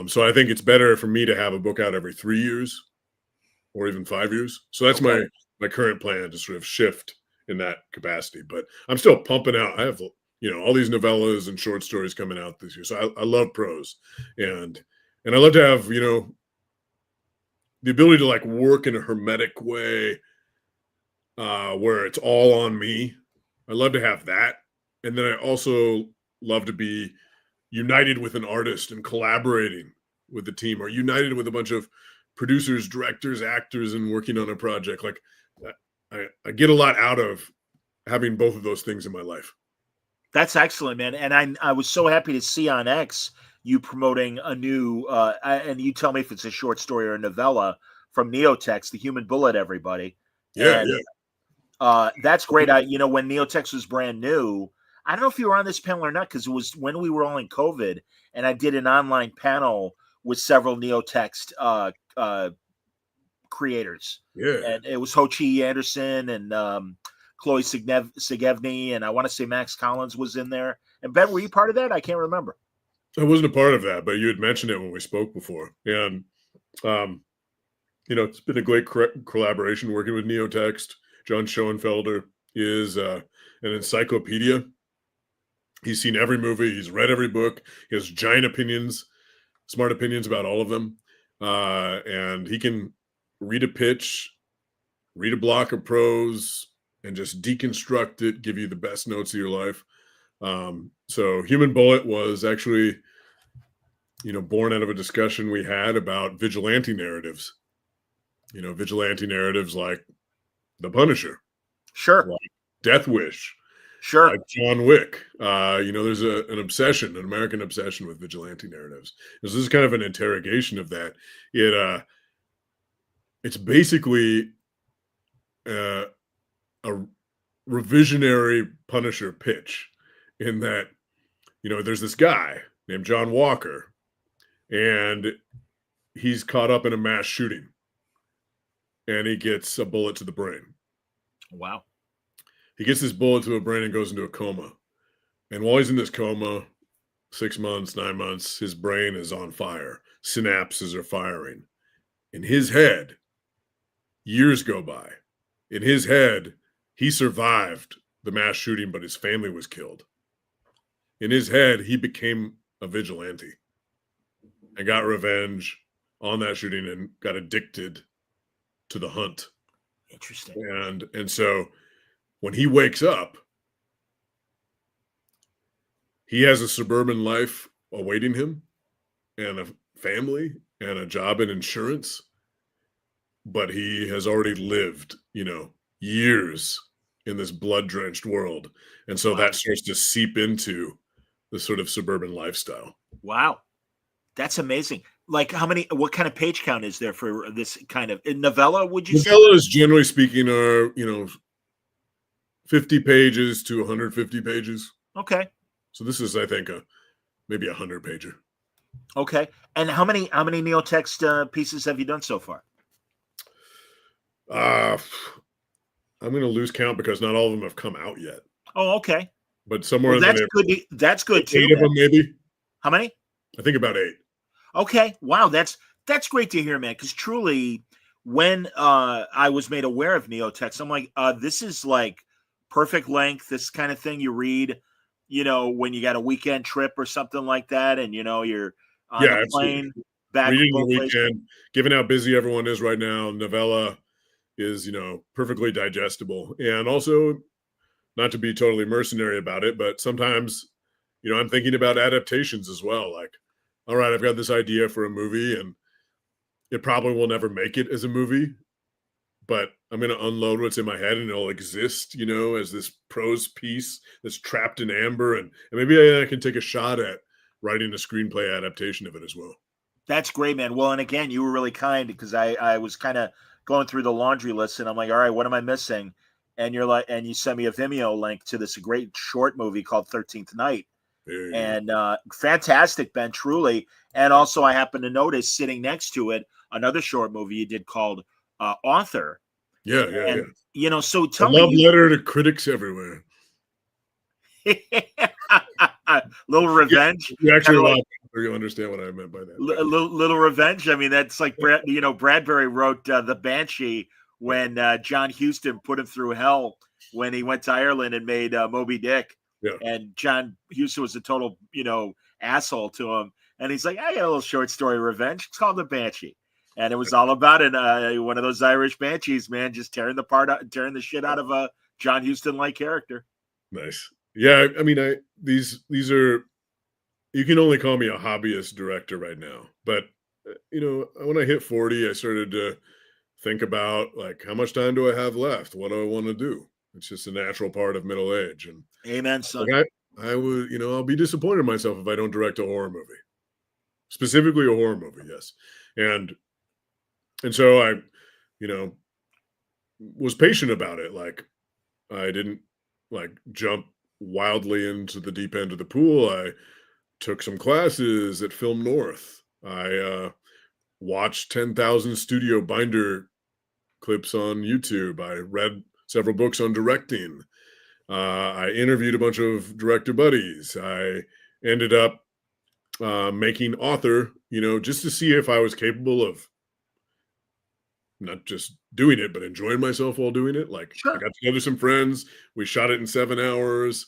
So I think it's better for me to have a book out every 3 years or even 5 years. So that's my current plan, to sort of shift in that capacity. But I'm still pumping out. I have all these novellas and short stories coming out this year. So I love prose, and I love to have the ability to like work in a hermetic way, where it's all on me. I love to have that, and then I also love to be united with an artist and collaborating with the team, or united with a bunch of producers, directors, actors, and working on a project. Like I get a lot out of having both of those things in my life. That's excellent, man. And I was so happy to see on X you promoting a new, and you tell me if it's a short story or a novella from Neotex, The Human Bullet, everybody. Yeah. That's great. When Neotex was brand new, I don't know if you were on this panel or not, because it was when we were all in COVID, and I did an online panel with several Neotext creators. Yeah. And it was Ho Chi Anderson and Chloe Segevny, and I want to say Max Collins was in there. And Ben, were you part of that? I can't remember. I wasn't a part of that, but you had mentioned it when we spoke before. And, it's been a great collaboration working with Neotext. John Schoenfelder is an encyclopedia. He's seen every movie. He's read every book. He has giant opinions, smart opinions about all of them. And he can read a pitch, read a block of prose, and just deconstruct it, give you the best notes of your life. So Human Bullet was actually, born out of a discussion we had about vigilante narratives. Vigilante narratives like The Punisher. Sure. Like Death Wish. Sure. like John Wick. There's an obsession, an American obsession with vigilante narratives. This is kind of an interrogation of that. It's basically a revisionary Punisher pitch in that, there's this guy named John Walker, and he's caught up in a mass shooting, and he gets a bullet to the brain. Wow. He gets this bullet to the brain and goes into a coma. And while he's in this coma, 6 months, 9 months, his brain is on fire. Synapses are firing. In his head, years go by. In his head, he survived the mass shooting, but his family was killed. In his head, he became a vigilante and got revenge on that shooting and got addicted to the hunt. Interesting. And so when he wakes up, he has a suburban life awaiting him and a family and a job in insurance, but he has already lived, years in this blood-drenched world. And so that starts to seep into the sort of suburban lifestyle. Wow. That's amazing. Like what kind of page count is there for this kind of novella, would you say? Novellas, generally speaking, are, 50 pages to 150 pages. Okay. So this is, I think, maybe 100-pager. Okay. And how many neotext pieces have you done so far? I'm going to lose count because not all of them have come out yet. Oh, okay. But somewhere that's good. That's good too. 8 of them, maybe. How many? I think about 8. Okay. Wow. That's great to hear, man. Because truly, when I was made aware of neotext, I'm like, this is like perfect length. This kind of thing you read, when you got a weekend trip or something like that, and you're on the plane back reading the weekend. Given how busy everyone is right now, novella is perfectly digestible, and also, not to be totally mercenary about it, but sometimes I'm thinking about adaptations as well. Like, all right, I've got this idea for a movie, and it probably will never make it as a movie, but I'm going to unload what's in my head, and it'll exist, as this prose piece that's trapped in amber, and maybe I can take a shot at writing a screenplay adaptation of it as well. That's great, man. Well, and again, you were really kind because I was kind of going through the laundry list, and I'm like, all right, what am I missing? And you're like, and you sent me a Vimeo link to this great short movie called 13th Night. And fantastic, Ben, truly. And also, I happen to notice sitting next to it another short movie you did called Author. Yeah. So tell me. Love letter to critics everywhere. Little revenge. You actually laugh, or you understand what I meant by that. Little revenge. I mean, that's like Bradbury wrote The Banshee when John Huston put him through hell when he went to Ireland and made Moby Dick. Yeah. And John Huston was a total, asshole to him. And he's like, I got a little short story revenge. It's called The Banshee. And it was all about one of those Irish banshees, man, just tearing the shit out of a John Huston-like character. Nice. Yeah, I mean, these are, you can only call me a hobbyist director right now. But, when I hit 40, I started to think about, like, how much time do I have left? What do I want to do? It's just a natural part of middle age. And amen, son. Like I would, I'll be disappointed in myself if I don't direct a horror movie. Specifically a horror movie, yes. And so I, was patient about it. Like, I didn't jump wildly into the deep end of the pool. I took some classes at Film North. I watched 10,000 studio binder clips on YouTube. I read several books on directing. I interviewed a bunch of director buddies. I ended up making Author, just to see if I was capable of not just doing it, but enjoying myself while doing it. Like, sure. I got together some friends. We shot it in 7 hours.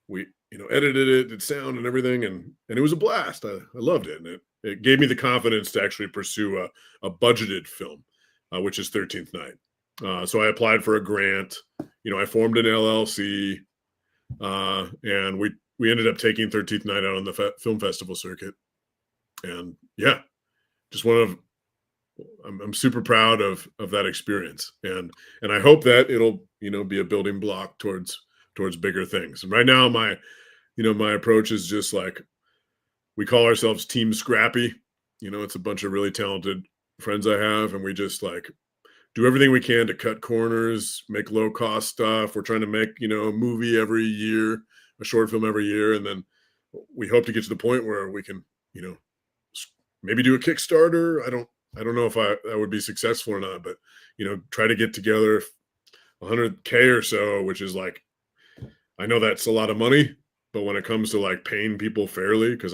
We, edited it, did sound and everything. And it was a blast. I loved it. And it gave me the confidence to actually pursue a budgeted film, which is 13th Night. So I applied for a grant. I formed an LLC, and we ended up taking 13th Night out on the film festival circuit. And yeah, just I'm super proud of that experience, and I hope that it'll be a building block towards towards bigger things. And right now, my approach is just like, we call ourselves Team Scrappy. It's a bunch of really talented friends I have, and we just like do everything we can to cut corners, make low cost stuff. We're trying to make, a movie every year, a short film every year. And then we hope to get to the point where we can, maybe do a Kickstarter. I don't know if that would be successful or not, but, try to get together 100K or so, which is like, I know that's a lot of money, but when it comes to like paying people fairly, because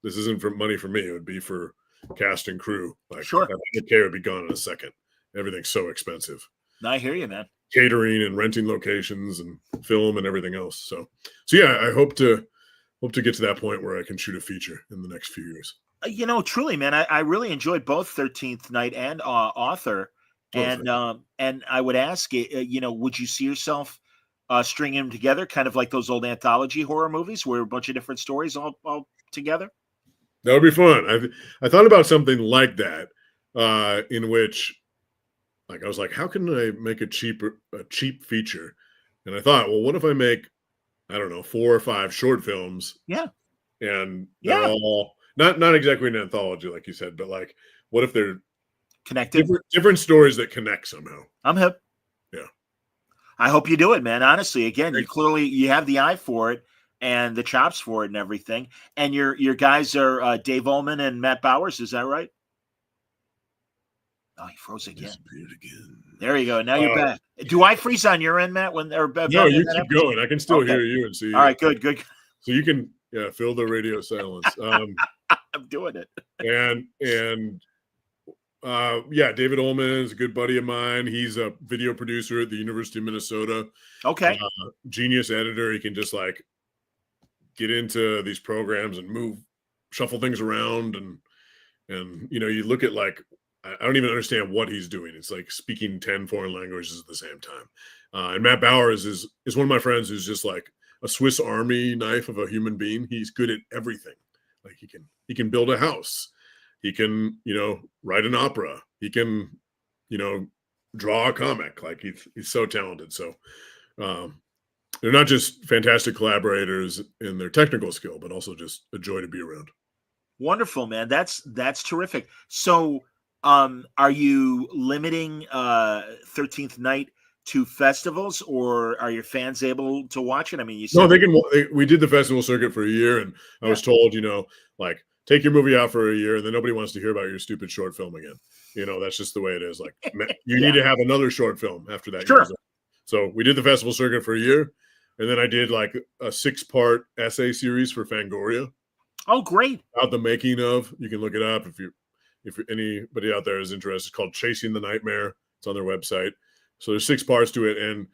this isn't for money for me, it would be for cast and crew. Like, sure, 100K would be gone in a second. Everything's so expensive. I hear you, man. Catering and renting locations and film and everything else. So yeah, I hope to get to that point where I can shoot a feature in the next few years. Truly, man, I really enjoyed both 13th Night and Author. And I would ask, would you see yourself stringing them together, kind of like those old anthology horror movies where a bunch of different stories all together? That would be fun. I thought about something like that, in which, like, I was like, how can I make a cheap feature? And I thought, well, what if I make, I don't know, 4 or 5 short films? Yeah. And they're all not exactly an anthology, like you said, but like, what if they're connected? Different stories that connect somehow. I'm hip. Yeah. I hope you do it, man. Honestly, again, you have the eye for it and the chops for it and everything. And your guys are Dave Ullman and Matt Bowers. Is that right? Oh, he froze again. There you go. Now you're back. Do I freeze on your end, Matt? No, you keep going. I can still hear you and see. All right, good. So you can fill the radio silence. I'm doing it. And David Ullman is a good buddy of mine. He's a video producer at the University of Minnesota. Okay. Genius editor. He can just like get into these programs and shuffle things around. And you look at like, I don't even understand what he's doing. It's like speaking 10 foreign languages at the same time. And Matt Bowers is one of my friends who's just like a Swiss Army knife of a human being. He's good at everything. Like he can build a house. He can, write an opera. He can, draw a comic. Like he's so talented. So they're not just fantastic collaborators in their technical skill, but also just a joy to be around. Wonderful, man. That's terrific. So are you limiting 13th Night to festivals, or are your fans able to watch it? I mean, you said no, they can. We did the festival circuit for a year, and I was told, like, take your movie out for a year, and then nobody wants to hear about your stupid short film again. That's just the way it is. Like, you need to have another short film after that. Sure. So we did the festival circuit for a year, and then I did like a 6-part essay series for Fangoria. Oh, great! About the making of. You can look it up if anybody out there is interested. It's called Chasing the Nightmare. It's on their website. So there's 6 parts to it, and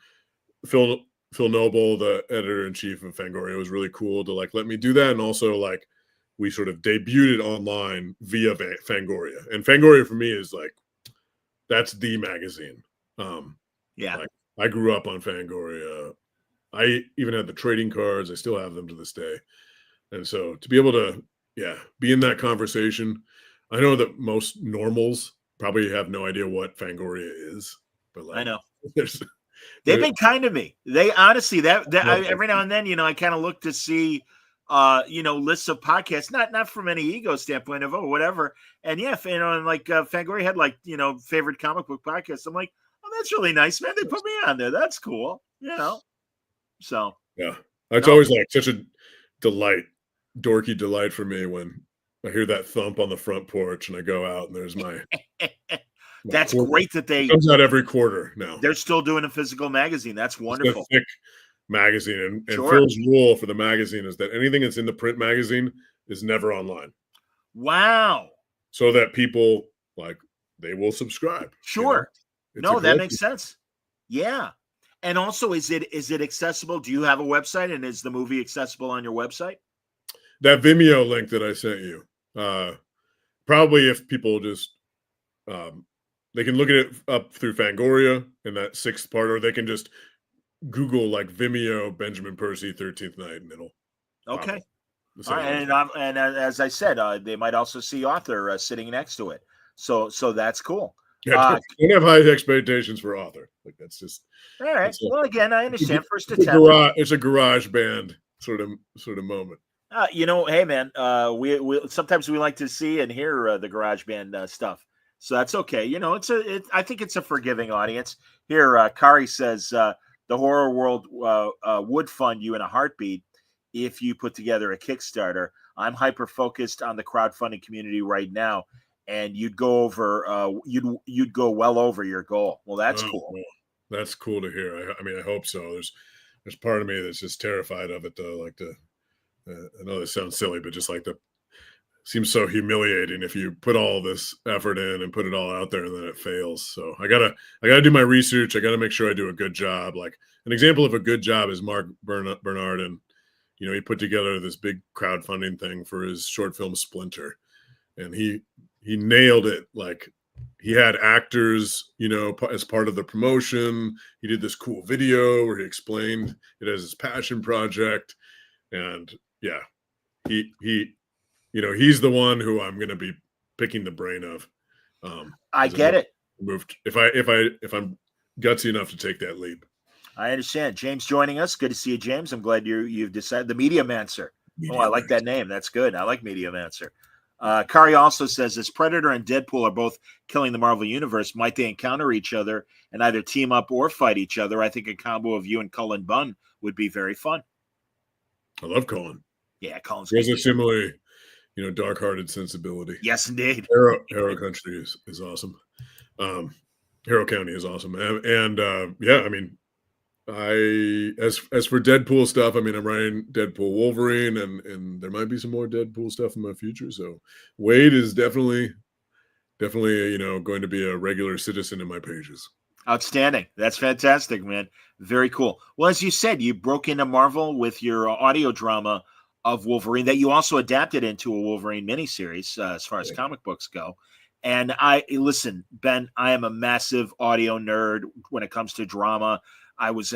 Phil Noble, the editor-in-chief of Fangoria, was really cool to like let me do that, and also like we sort of debuted it online via Fangoria. And Fangoria for me is like, that's the magazine. Like, I grew up on Fangoria. I even had the trading cards. I still have them to this day. And so to be able to, be in that conversation, I know that most normals probably have no idea what Fangoria is, but like, I know they've been kind to me. They honestly, every now and then, I kind of look to see, lists of podcasts, not from any ego standpoint of whatever. And and like Fangoria had like, favorite comic book podcasts. I'm like, oh, that's really nice, man. They put me on there. That's cool. So it's always like such a dorky delight for me when I hear that thump on the front porch and I go out and there's my that's quarter. Great that it comes out every quarter now. They're still doing a physical magazine. That's wonderful. It's a thick magazine, and Phil's rule for the magazine is that anything that's in the print magazine is never online. Wow. So that people they will subscribe. Sure. No, that makes sense. Yeah. And also, is it accessible? Do you have a website, and is the movie accessible on your website? That Vimeo link that I sent you, probably if people just they can look at it up through Fangoria in that 6th part, or they can just Google like Vimeo Benjamin Percy 13th Night, and it'll okay. All right, and as I said, they might also see Author sitting next to it. So that's cool. Yeah, don't have high expectations for author. Like that's just All right. Well, again, I understand. First it's attempt. it's a garage band sort of moment. Hey man, we sometimes we like to see and hear the garage band stuff, so that's okay. I think it's a forgiving audience. Here, Kari says the horror world would fund you in a heartbeat if you put together a Kickstarter. I'm hyper focused on the crowdfunding community right now, and you'd go well over your goal. Well, that's cool. Well, that's cool to hear. I mean, I hope so. There's part of me that's just terrified of it, though. Like I know this sounds silly, but just like seems so humiliating if you put all this effort in and put it all out there and then it fails. So I gotta do my research. I gotta make sure I do a good job. Like an example of a good job is Mark Bernard, and he put together this big crowdfunding thing for his short film Splinter, and he nailed it. Like he had actors, as part of the promotion. He did this cool video where he explained it as his passion project, and yeah, he's the one who I'm going to be picking the brain of. I get it. If I'm gutsy enough to take that leap. I understand. James joining us. Good to see you, James. I'm glad you've decided the Mediamancer. I like that name. That's good. I like Mediamancer. Kari also says, as Predator and Deadpool are both killing the Marvel Universe, might they encounter each other and either team up or fight each other? I think a combo of you and Cullen Bunn would be very fun. I love Cullen. Yeah, Cullen's. He has a similarly, dark-hearted sensibility. Yes, indeed. Harrow Country is awesome. Harrow County is awesome, and yeah, I mean, as for Deadpool stuff, I mean, I'm writing Deadpool Wolverine, and there might be some more Deadpool stuff in my future. So Wade is definitely going to be a regular citizen in my pages. Outstanding. That's fantastic, man. Very cool. Well, as you said, you broke into Marvel with your audio drama of Wolverine that you also adapted into a Wolverine miniseries as far as comic books go. And listen, Ben, I am a massive audio nerd when it comes to drama. as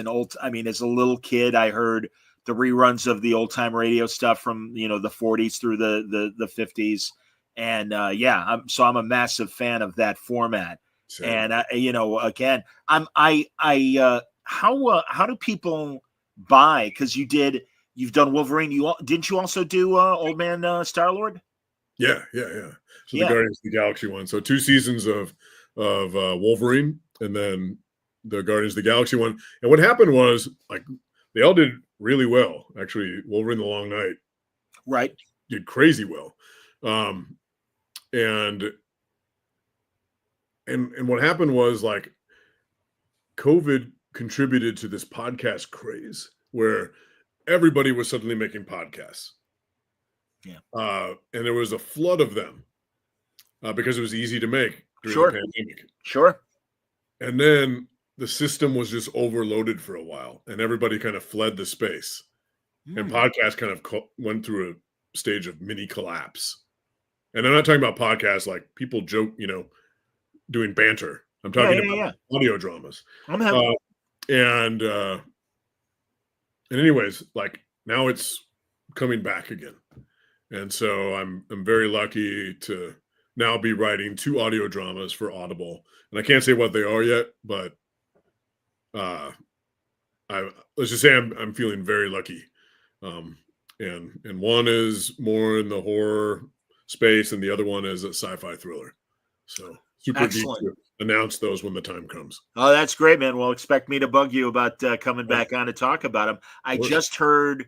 a little kid, I heard the reruns of the old time radio stuff from, the 40s through the 50s. And I'm a massive fan of that format. Sure. And again, how do people buy? Because you've done Wolverine. Didn't you also do Old Man Star-Lord? Yeah. So the Guardians of the Galaxy one. So 2 seasons of Wolverine, and then the Guardians of the Galaxy one. And what happened was, like, they all did really well. Actually, Wolverine: The Long Night, right, did crazy well. And what happened was, like, COVID contributed to this podcast craze where everybody was suddenly making podcasts. Yeah. And there was a flood of them because it was easy to make during the pandemic. Sure. And then the system was just overloaded for a while, and everybody kind of fled the space. And podcasts kind of went through a stage of mini collapse. And I'm not talking about podcasts like people joke, doing banter. I'm talking about audio dramas. And anyways, like, now it's coming back again. And so I'm very lucky to now be writing 2 audio dramas for Audible. And I can't say what they are yet, but let's just say I'm feeling very lucky. And one is more in the horror space, and the other one is a sci-fi thriller. So super geek to announce those when the time comes. Oh, that's great, man. Well, expect me to bug you about coming back on to talk about them. I just heard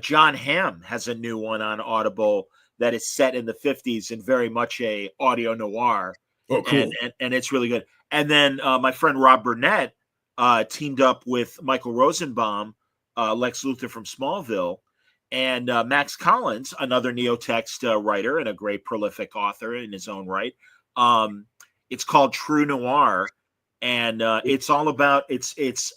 John Hamm has a new one on Audible that is set in the 50s and very much a audio noir. Oh, cool. And it's really good. And then my friend Rob Burnett teamed up with Michael Rosenbaum, Lex Luthor from Smallville, and Max Collins, another neotext writer and a great prolific author in his own right. It's called True Noir, and it's all about it's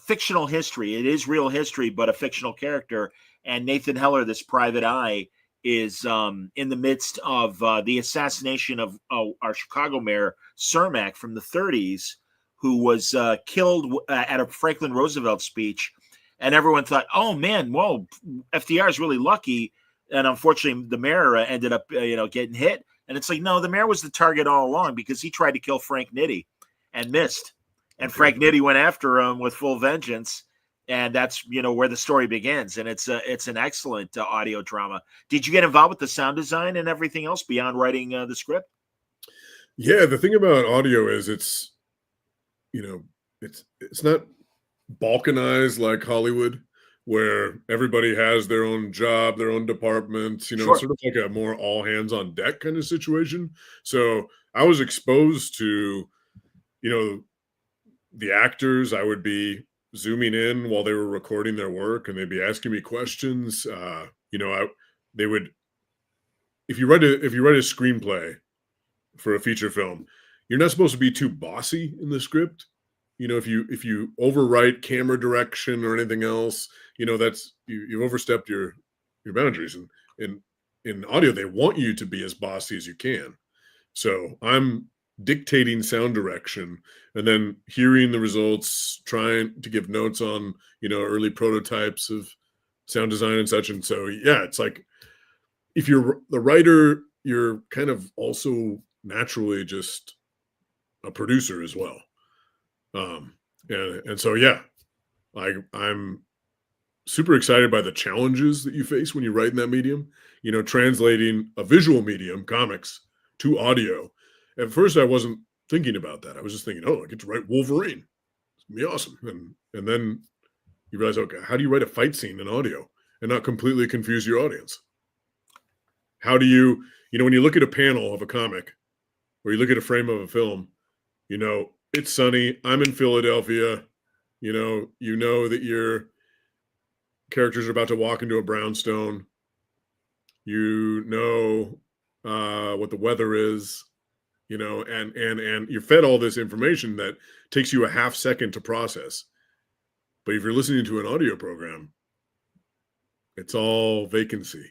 fictional history. It is real history, but a fictional character. And Nathan Heller, this private eye, is in the midst of the assassination of our Chicago mayor Cermak from the 30s, who was killed at a Franklin Roosevelt speech. And everyone thought, oh man, well, FDR is really lucky. And unfortunately, the mayor ended up, getting hit. And it's like, no, the mayor was the target all along because he tried to kill Frank Nitti and missed. And Frank Nitti went after him with full vengeance. And that's, where the story begins. And it's an excellent audio drama. Did you get involved with the sound design and everything else beyond writing the script? Yeah, the thing about audio is it's not balkanized like Hollywood, where everybody has their own job, their own department, Sure. It's sort of like a more all hands on deck kind of situation. So I was exposed to, the actors. I would be zooming in while they were recording their work, and they'd be asking me questions. They would, if you write a screenplay for a feature film, you're not supposed to be too bossy in the script. If you overwrite camera direction or anything else, that's you've overstepped your boundaries. And in audio, they want you to be as bossy as you can. So I'm dictating sound direction and then hearing the results, trying to give notes on, early prototypes of sound design and such. And so, yeah, it's like, if you're the writer, you're kind of also naturally just a producer as well. And so, yeah, I'm super excited by the challenges that you face when you write in that medium, translating a visual medium, comics, to audio. At first, I wasn't thinking about that. I was just thinking, I get to write Wolverine. It's gonna be awesome. And then you realize, okay, how do you write a fight scene in audio and not completely confuse your audience? How do you, when you look at a panel of a comic or you look at a frame of a film, it's sunny, I'm in Philadelphia, you know that your characters are about to walk into a brownstone, what the weather is, and you're fed all this information that takes you a half second to process. But if you're listening to an audio program, it's all vacancy.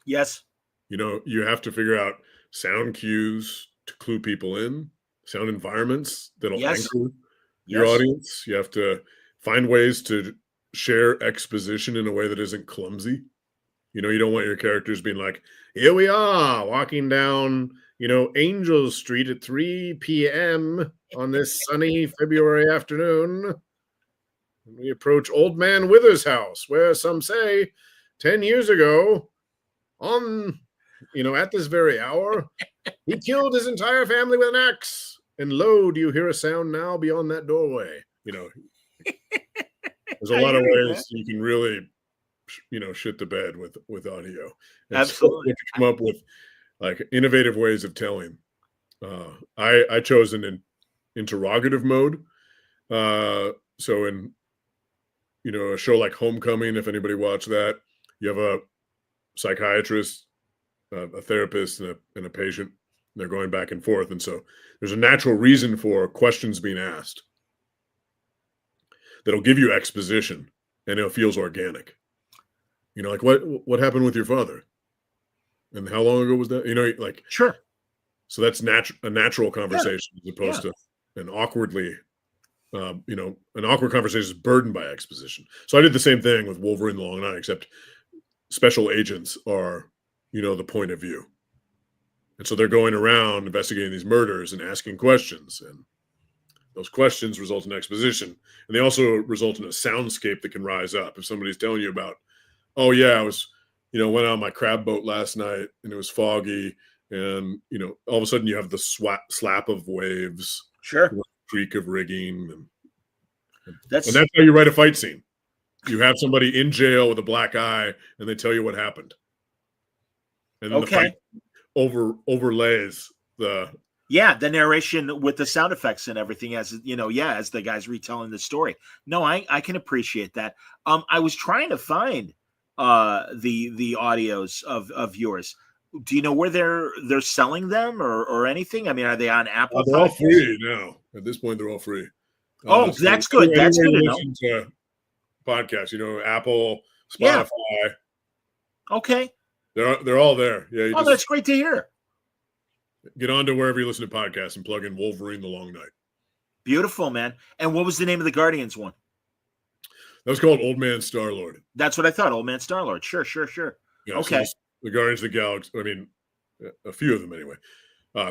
Yes. You have to figure out sound cues to clue people in, sound environments that'll anchor your audience. You have to find ways to share exposition in a way that isn't clumsy. You don't want your characters being like, here we are walking down, Angel Street at 3 p.m. on this sunny February afternoon. We approach Old Man Wither's house, where some say 10 years ago, at this very hour, he killed his entire family with an axe. And lo, do you hear a sound now beyond that doorway? There's a lot of ways you can really, shit the bed with audio. And absolutely. So to come up with like innovative ways of telling. I chose an interrogative mode. So in, a show like Homecoming, if anybody watched that, you have a psychiatrist, a therapist, and a patient. And they're going back and forth. And so there's a natural reason for questions being asked that'll give you exposition, and it feels organic. Like what happened with your father? And how long ago was that? Sure. So that's a natural conversation as opposed to an awkwardly, an awkward conversation is burdened by exposition. So I did the same thing with Wolverine the Long Night, except special agents are, the point of view. And so they're going around investigating these murders and asking questions. And those questions result in exposition. And they also result in a soundscape that can rise up. If somebody's telling you about, oh, yeah, I was, went on my crab boat last night and it was foggy. And, all of a sudden you have the slap of waves. Sure. Creak of rigging. And that's how you write a fight scene. You have somebody in jail with a black eye and they tell you what happened. And then the fight overlays the narration with the sound effects and everything as the guy's retelling the story. No, I can appreciate that. I was trying to find the audios of yours. Do you know where they're selling them or anything? I mean, are they on Apple? They're all free now. At this point, they're all free. So that's good. That's good to know. To podcasts, Apple, Spotify. Yeah. Okay. They're all there. Yeah. That's great to hear. Get on to wherever you listen to podcasts and plug in Wolverine the Long Night. Beautiful, man. And what was the name of the Guardians one? That was called Old Man Star-Lord. That's what I thought. Old Man Star-Lord. Sure. Yeah, okay. So the Guardians of the Galaxy. I mean, a few of them anyway,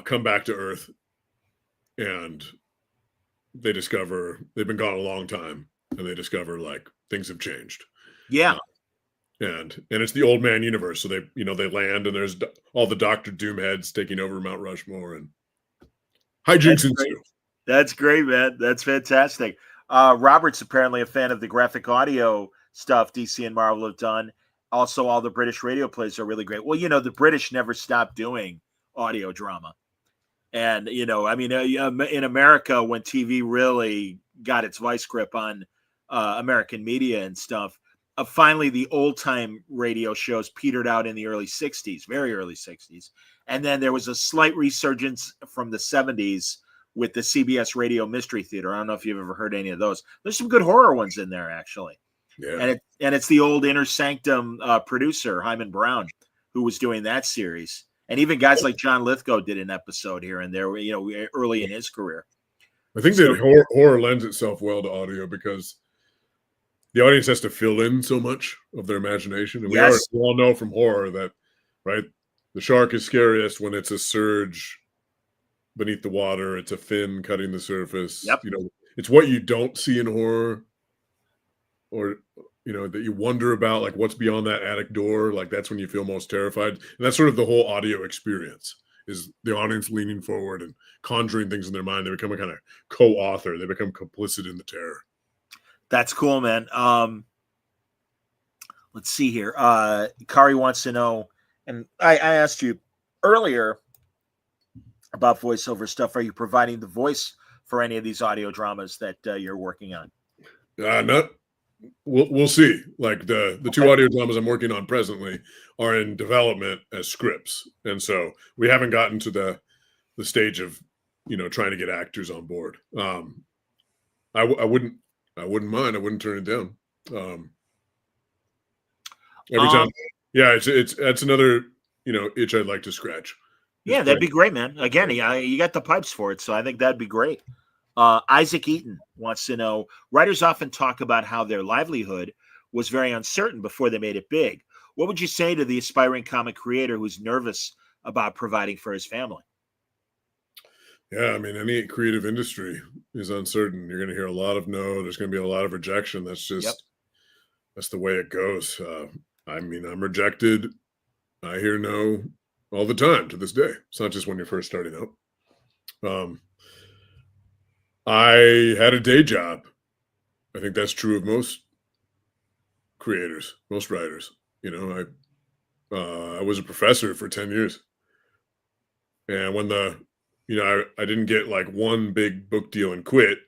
come back to Earth, and they discover they've been gone a long time, and they discover like things have changed. Yeah. And it's the old man universe. So they land, and there's all the Doctor Doom heads taking over Mount Rushmore, and hijinks ensue. That's great, man. That's fantastic. Robert's apparently a fan of the graphic audio stuff DC and Marvel have done. Also, all the British radio plays are really great. Well, the British never stopped doing audio drama. And, in America, when TV really got its vice grip on American media and stuff, finally the old-time radio shows petered out in the early 60s, very early 60s. And then there was a slight resurgence from the 70s with the CBS Radio Mystery Theater. I don't know if you've ever heard any of those. There's some good horror ones in there, actually. Yeah. And it's the old Inner Sanctum producer, Hyman Brown, who was doing that series. And even guys like John Lithgow did an episode here and there, early in his career. I think that horror lends itself well to audio because the audience has to fill in so much of their imagination. And we all know from horror that, right, the shark is scariest when it's a surge beneath the water. It's a fin cutting the surface. Yep. It's what you don't see in horror, or that you wonder about, like what's beyond that attic door. Like that's when you feel most terrified. And that's sort of the whole audio experience, is the audience leaning forward and conjuring things in their mind. They become a kind of co-author. They become complicit in the terror. That's cool, man. Let's see here. Kari wants to know, and I asked you earlier about voiceover stuff. Are you providing the voice for any of these audio dramas that you're working on? Not. We'll see. Like the two audio dramas I'm working on presently are in development as scripts, and so we haven't gotten to the stage of trying to get actors on board. I wouldn't mind. I wouldn't turn it down. Every time, yeah, it's another itch I'd like to scratch. Yeah, that'd be great, man. Again, you got the pipes for it, so I think that'd be great. Isaac Eaton wants to know, writers often talk about how their livelihood was very uncertain before they made it big. What would you say to the aspiring comic creator who's nervous about providing for his family? Yeah, I mean, any creative industry is uncertain. You're going to hear a lot of no. There's going to be a lot of rejection. That's just that's the way it goes. I mean, I'm rejected. I hear no all the time to this day. It's not just when you're first starting out. I had a day job. I think that's true of most creators, most writers. I was a professor for 10 years. And when I didn't get like one big book deal and quit,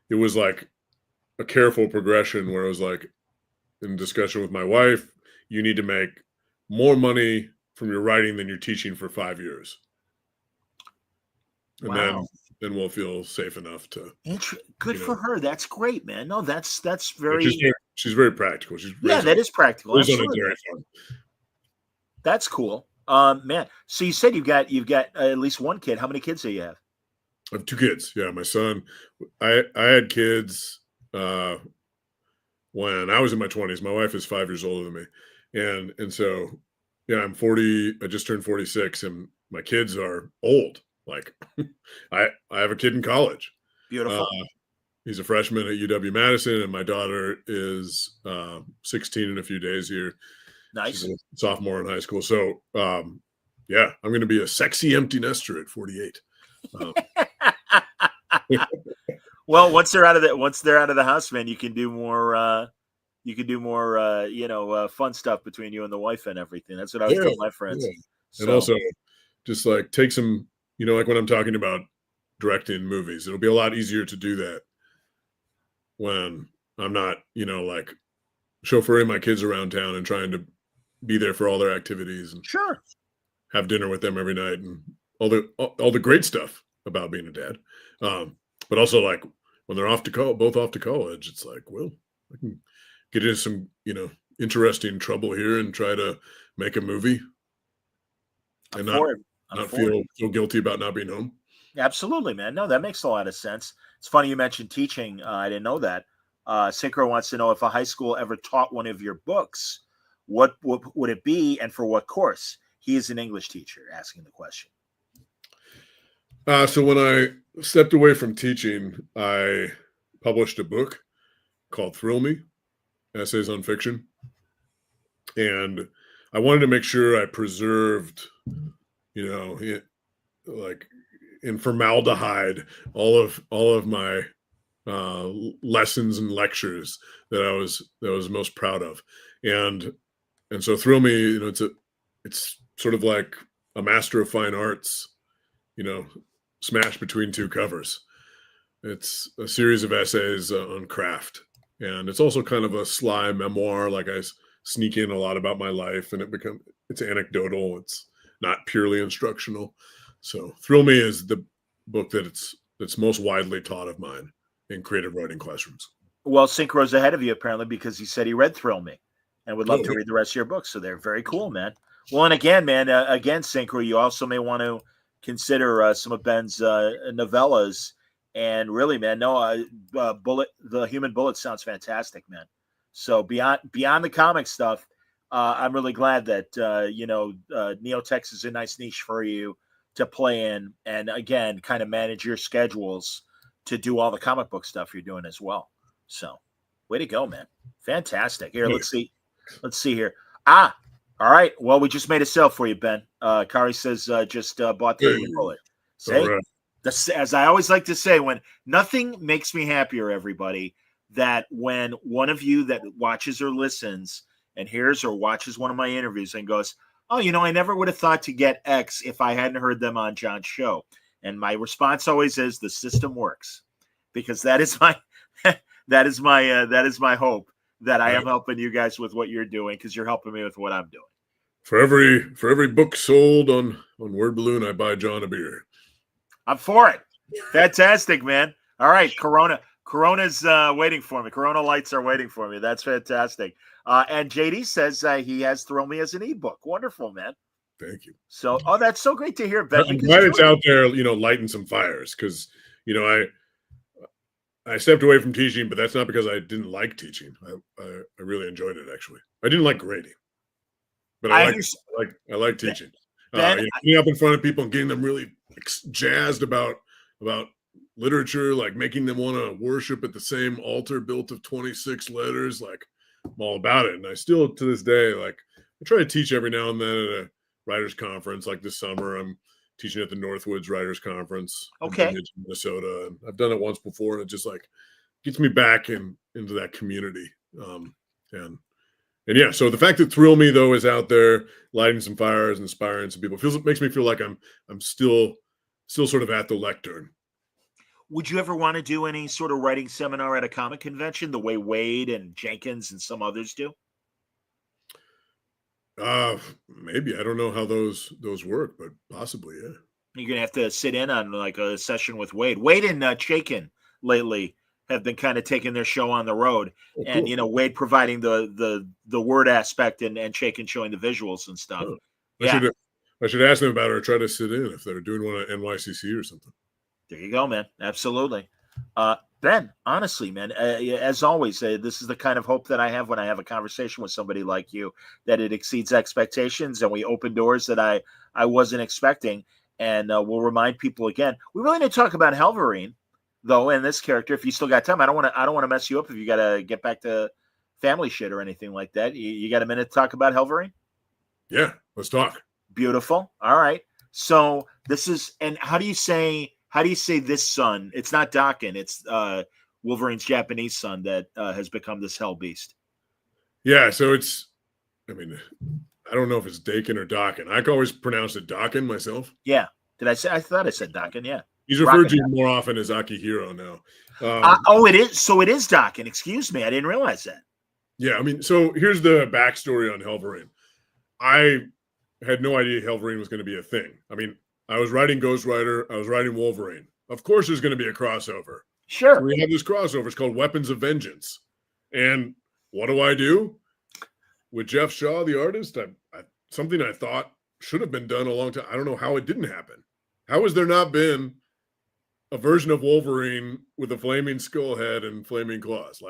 it was like a careful progression where I was like, in discussion with my wife, you need to make more money from your writing than you're teaching for 5 years. And then we'll feel safe enough to. Good for her. That's great, man. No, that's very. She's very practical. That is practical. Absolutely. That's cool, man. So you said you've got at least one kid. How many kids do you have? I have 2 kids. Yeah, my son. I had kids when I was in my 20s. My wife is 5 years older than me, and so I'm 40. I just turned 46, and my kids are old. Like, I have a kid in college. Beautiful. He's a freshman at UW-Madison, and my daughter is 16 in a few days here. Nice. She's a sophomore in high school. So, I'm going to be a sexy empty nester at 48. Well, once they're out of the house, man, you can do more. Fun stuff between you and the wife and everything. That's what I was telling my friends. Yeah. So. And also, just like take some. Like when I'm talking about directing movies, it'll be a lot easier to do that when I'm not, like chauffeuring my kids around town and trying to be there for all their activities and have dinner with them every night and all the great stuff about being a dad. But also like when they're both off to college, it's like, well, I can get into some, interesting trouble here and try to make a movie and not feel so guilty about not being home. Absolutely, man. No, that makes a lot of sense. It's funny you mentioned teaching. I didn't know that. Synchro wants to know if a high school ever taught one of your books, what would it be and for what course? He is an English teacher asking the question. So when I stepped away from teaching, I published a book called Thrill Me, Essays on Fiction. And I wanted to make sure I preserved, like in formaldehyde, all of my lessons and lectures that I was most proud of. And so Thrill Me, it's sort of like a Master of Fine Arts, smashed between two covers. It's a series of essays on craft, and it's also kind of a sly memoir. Like I sneak in a lot about my life, and it's anecdotal. It's not purely instructional. So Thrill Me is the book that's most widely taught of mine in creative writing classrooms. Well, Synchro's ahead of you apparently because he said he read Thrill Me and would love to read the rest of your books. So they're very cool, man. Well, and again, man, Synchro, you also may want to consider some of Ben's novellas. And really, man, Bullet, the Human Bullet sounds fantastic, man. So beyond the comic stuff, I'm really glad that Neotex is a nice niche for you to play in, and again, kind of manage your schedules to do all the comic book stuff you're doing as well. So, way to go, man! Fantastic. Here, let's see here. All right. Well, we just made a sale for you, Ben. Kari says just bought the Human Bullet. See, as I always like to say, when nothing makes me happier, everybody, that when one of you that watches or listens and hears or watches one of my interviews and goes, oh, I never would have thought to get X if I hadn't heard them on John's show. And my response always is the system works, because that is my hope that I am helping you guys with what you're doing, because you're helping me with what I'm doing. For every book sold on Word Balloon, I buy John a beer. I'm for it. Fantastic, man. All right, Corona's waiting for me. Corona lights are waiting for me. That's fantastic. And JD says he has Thrill Me as an ebook. Wonderful, man. Thank you. So, that's so great to hear, Ben. I'm glad it's out there, lighting some fires, because, I stepped away from teaching, but that's not because I didn't like teaching. I really enjoyed it, actually. I didn't like grading, but I like teaching. Getting up in front of people and getting them really jazzed about literature, like making them want to worship at the same altar built of 26 letters. Like, I'm all about it. And I still, to this day, I try to teach every now and then at a writers conference. Like this summer, I'm teaching at the Northwoods Writers Conference in Minnesota. And I've done it once before, and it just gets me back into that community. And yeah, so the fact that Thrill Me, though, is out there lighting some fires, inspiring some people, makes me feel like I'm still sort of at the lectern. Would you ever want to do any sort of writing seminar at a comic convention, the way Wade and Jenkins and some others do? Maybe. I don't know how those work, but possibly, yeah. You're gonna have to sit in on a session with Wade. Wade and Chaikin lately have been kind of taking their show on the road, and Wade providing the word aspect and Chaikin showing the visuals and stuff. Oh. I should ask them about it or try to sit in if they're doing one at NYCC or something. There you go, man. Absolutely. Ben, honestly, man, as always, this is the kind of hope that I have when I have a conversation with somebody like you, that it exceeds expectations and we open doors that I wasn't expecting. And we'll remind people again, we really need to talk about Wolverine, though, and this character. If you still got time, I don't want to mess you up if you got to get back to family shit or anything like that. You got a minute to talk about Wolverine? Yeah, let's talk. Beautiful. All right. So this is, and how do you say this son? It's not Daken. It's Wolverine's Japanese son that has become this hell beast. Yeah. So I don't know if it's Daken or Daken. I can always pronounce it Daken myself. Yeah. I thought I said Daken. Yeah. He's referred to more often as Akihiro now. It is. So it is Daken. Excuse me. I didn't realize that. Yeah. So here's the backstory on Wolverine. I had no idea Wolverine was going to be a thing. I was writing Ghost Rider. I was writing Wolverine. Of course, there's going to be a crossover. Sure. So we have this crossover. It's called Weapons of Vengeance. And what do? With Jeff Shaw, the artist, something I thought should have been done a long time. I don't know how it didn't happen. How has there not been a version of Wolverine with a flaming skull head and flaming claws?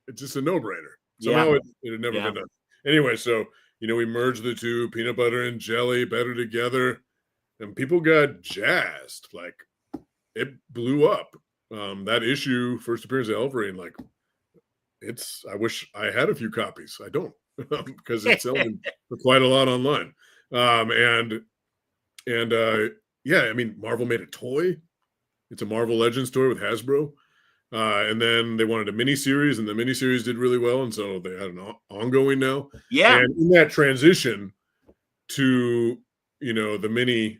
It's just a no-brainer. Somehow it had never been done. Anyway, so we merged the two, peanut butter and jelly, better together, and people got jazzed. Like, it blew up. That issue, first appearance of Wolverine, like, I wish I had a few copies. I don't, because it's selling for quite a lot online. Yeah, I mean, Marvel made a toy. It's a Marvel Legends toy with Hasbro. And then they wanted a miniseries, and the miniseries did really well, and so they had an ongoing now. Yeah. And in that transition to, the mini,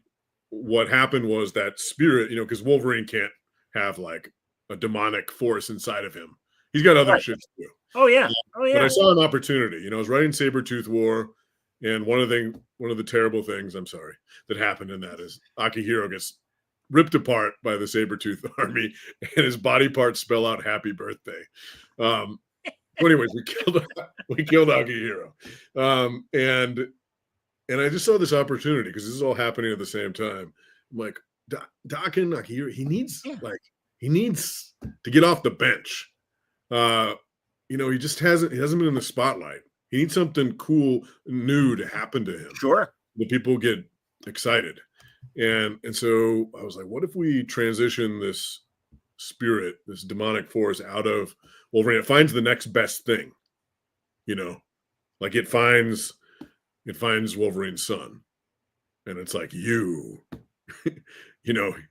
what happened was that spirit, because Wolverine can't have like a demonic force inside of him. He's got other shit to do. Oh yeah. But I saw an opportunity. I was writing Sabretooth War, and one of the terrible things, I'm sorry, that happened in that is Akihiro gets ripped apart by the Sabretooth army, and his body parts spell out "Happy Birthday." So anyways, we killed Akihiro, and I just saw this opportunity because this is all happening at the same time. I'm like, Doc and Akihiro, he needs to get off the bench. He just hasn't been in the spotlight. He needs something cool, new to happen to him. Sure. The people get excited. And so I was like, what if we transition this spirit, this demonic force out of Wolverine? It finds the next best thing, like it finds Wolverine's son. And it's like, you're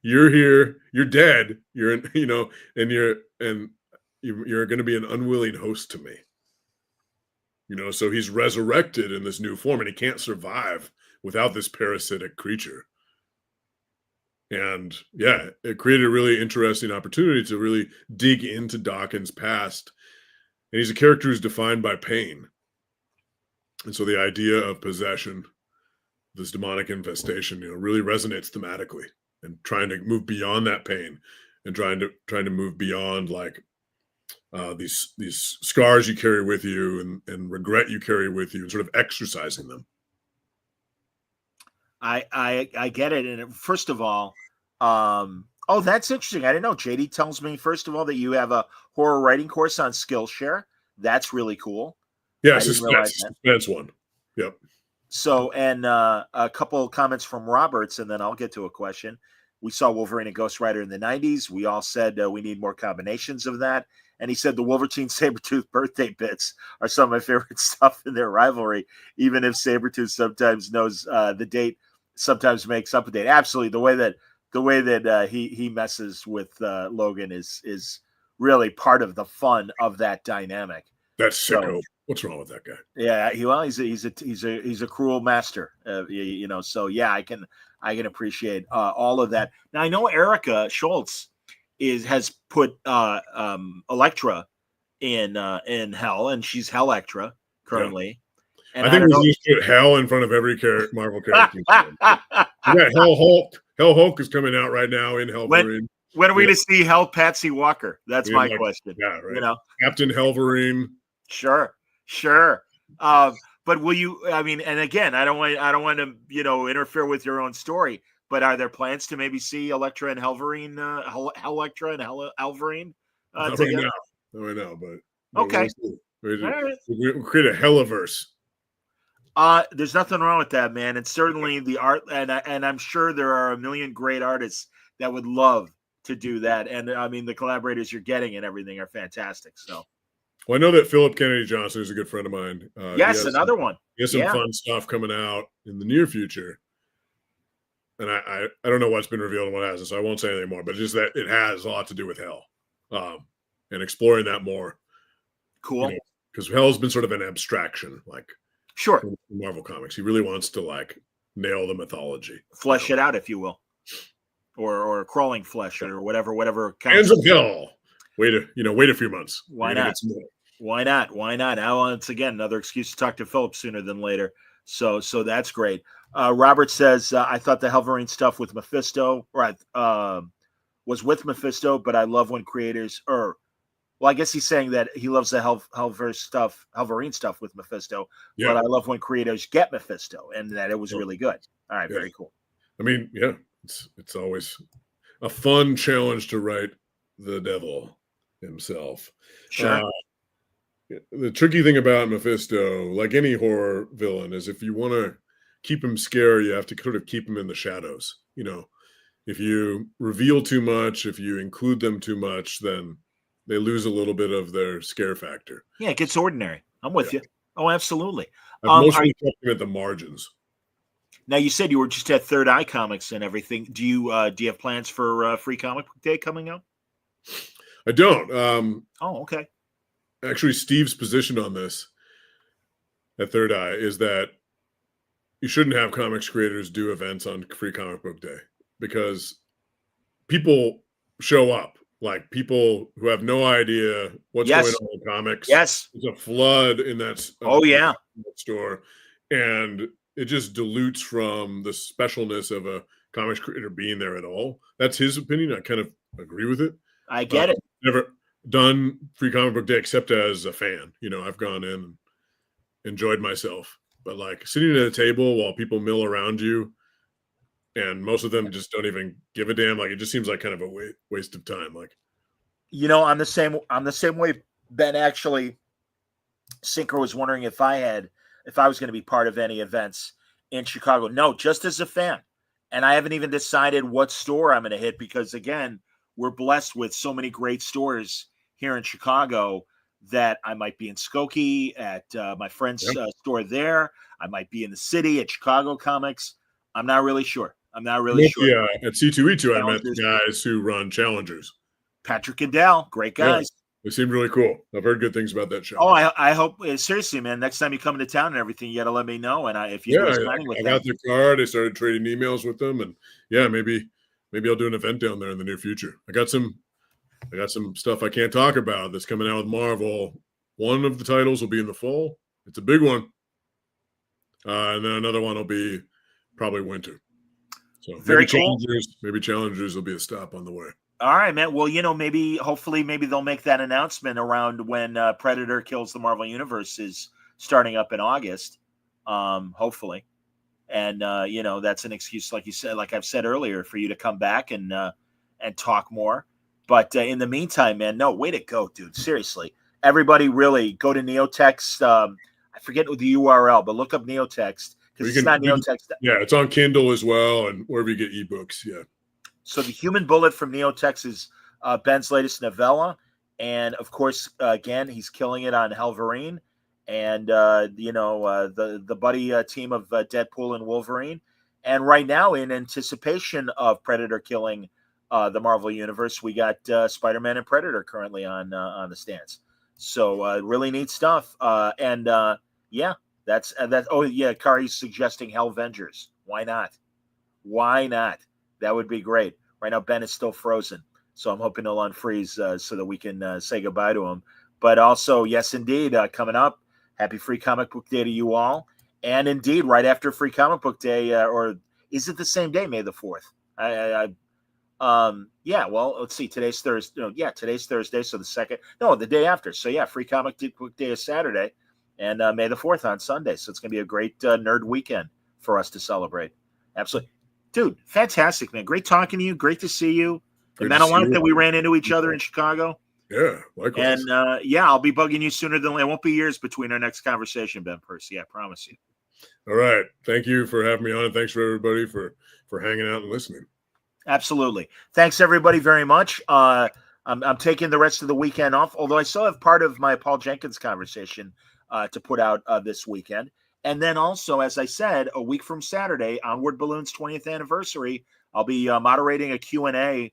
here, you're dead, and you're going to be an unwilling host to me. So he's resurrected in this new form, and he can't survive without this parasitic creature. And yeah, it created a really interesting opportunity to really dig into Dawkins' past. And he's a character who's defined by pain. And so the idea of possession, this demonic infestation, really resonates thematically, and trying to move beyond that pain, and trying to move beyond like these scars you carry with you and regret you carry with you, and sort of exercising them. I get it. And first of all, that's interesting. I didn't know. JD tells me, first of all, that you have a horror writing course on Skillshare. That's really cool. Yeah, suspense one. Yep. So, and a couple of comments from Roberts, and then I'll get to a question. We saw Wolverine and Ghost Rider in the 90s. We all said we need more combinations of that. And he said the Wolverine Sabretooth birthday bits are some of my favorite stuff in their rivalry, even if Sabretooth sometimes knows the date, sometimes makes up a date. Absolutely. The way that he messes with Logan is really part of the fun of that dynamic. That's sicko. So, what's wrong with that guy? Yeah, he's a cruel master. So yeah, I can appreciate all of that. Now I know Erica Schultz has put Elektra in Hell, and she's Hellectra currently. Yeah. And I think we just put Hell in front of every Marvel character. Yeah, Hell Hulk. Hell Hulk is coming out right now in Hellverine. When are we to see Hell Patsy Walker? That's my question. Yeah, right. Captain Hellverine. Sure. But will you? I mean, and again, I don't want to interfere with your own story. But are there plans to maybe see Elektra and Helverine, Hellectra and Helverine together? I know, but okay. We'll create a Helliverse. There's nothing wrong with that, man. And certainly the art, and I'm sure there are a million great artists that would love to do that. And I mean, the collaborators you're getting and everything are fantastic. So, well, I know that Philip Kennedy Johnson is a good friend of mine. Yes, another one. He has some fun stuff coming out in the near future. And I don't know what's been revealed and what hasn't, so I won't say anything more. But just that it has a lot to do with Hell, and exploring that more. Cool. Because Hell's been sort of an abstraction, like. Sure. In Marvel Comics, he really wants to like nail the mythology, flesh it out, if you will, or crawling flesh, or whatever. Hands of Hell. Wait a few months. Why not? Why not? Once again, another excuse to talk to Philip sooner than later. So that's great. Robert says, I thought the Helverine stuff with Mephisto, was with Mephisto, but I love when creators well, I guess he's saying that he loves the Helverine stuff with Mephisto, but I love when creators get Mephisto, and that it was really good. All right, very cool. I mean, yeah, it's always a fun challenge to write the devil himself. Sure. the tricky thing about Mephisto, like any horror villain, is if you want to keep him scary, you have to sort of keep him in the shadows. If you reveal too much, if you include them too much, then they lose a little bit of their scare factor. Yeah, it gets ordinary. I'm with you. Oh, absolutely. I've mostly kept them at the margins. Now, you said you were just at Third Eye Comics and everything. Do you have plans for Free Comic Book Day coming up? I don't. Oh, okay. Actually, Steve's position on this at Third Eye is that you shouldn't have comics creators do events on Free Comic Book Day because people show up, like people who have no idea what's going on in comics. Yes. There's a flood in that store, and it just dilutes from the specialness of a comics creator being there at all. That's his opinion. I kind of agree with it. I get it. Never done Free Comic Book Day except as a fan. I've gone in and enjoyed myself. But like sitting at a table while people mill around you, and most of them just don't even give a damn. Like it just seems like kind of a waste of time. Like, I'm the same way. Ben, actually, Sinker was wondering if I was going to be part of any events in Chicago. No, just as a fan. And I haven't even decided what store I'm going to hit because, again, we're blessed with so many great stores here in Chicago that I might be in Skokie at my friend's store there. I might be in the city at Chicago Comics. I'm not really sure. Sure. Yeah, at C2E2, I met the guys who run Challengers. Patrick and Dal, great guys. Yeah, they seem really cool. I've heard good things about that show. Oh, I hope seriously, man. Next time you come into town and everything, you got to let me know. And if you I got their card. I started trading emails with them, and maybe I'll do an event down there in the near future. I got some stuff I can't talk about that's coming out with Marvel. One of the titles will be in the fall. It's a big one, and then another one will be probably winter. So very cool. Maybe Challengers will be a stop on the way. All right, man. Well, hopefully they'll make that announcement around when Predator Kills the Marvel Universe is starting up in August. Hopefully. And, that's an excuse, like you said, like I've said earlier, for you to come back and talk more. But in the meantime, man, no, way to go, dude. Seriously. Everybody really go to Neotext. I forget the URL, but look up Neotext because it's not Neotext. Yeah, it's on Kindle as well and wherever you get ebooks. Yeah. So The Human Bullet from Neotext is Ben's latest novella. And, of course, again, he's killing it on Wolverine. And, the buddy team of Deadpool and Wolverine. And right now, in anticipation of Predator killing the Marvel Universe, we got Spider-Man and Predator currently on the stands. So really neat stuff. That's that. Oh, yeah, Kari's suggesting Hellvengers. Why not? That would be great. Right now, Ben is still frozen. So I'm hoping he'll unfreeze so that we can say goodbye to him. But also, yes, indeed, coming up, happy Free Comic Book Day to you all. And indeed, right after Free Comic Book Day, or is it the same day, May the 4th? Well, let's see. Today's Thursday. Today's Thursday. So the day after. So yeah, Free Comic Book Day is Saturday, and May the 4th on Sunday. So it's going to be a great nerd weekend for us to celebrate. Absolutely. Dude, fantastic, man. Great talking to you. Great to see you. It meant a lot that we ran into each other in Chicago. Yeah, likewise. And I'll be bugging you sooner than later. It won't be years between our next conversation, Ben Percy. I promise you. All right. Thank you for having me on. And thanks for everybody for hanging out and listening. Absolutely. Thanks, everybody, very much. I'm taking the rest of the weekend off, although I still have part of my Paul Jenkins conversation to put out this weekend. And then also, as I said, a week from Saturday, Onward Balloon's 20th anniversary, I'll be moderating a Q&A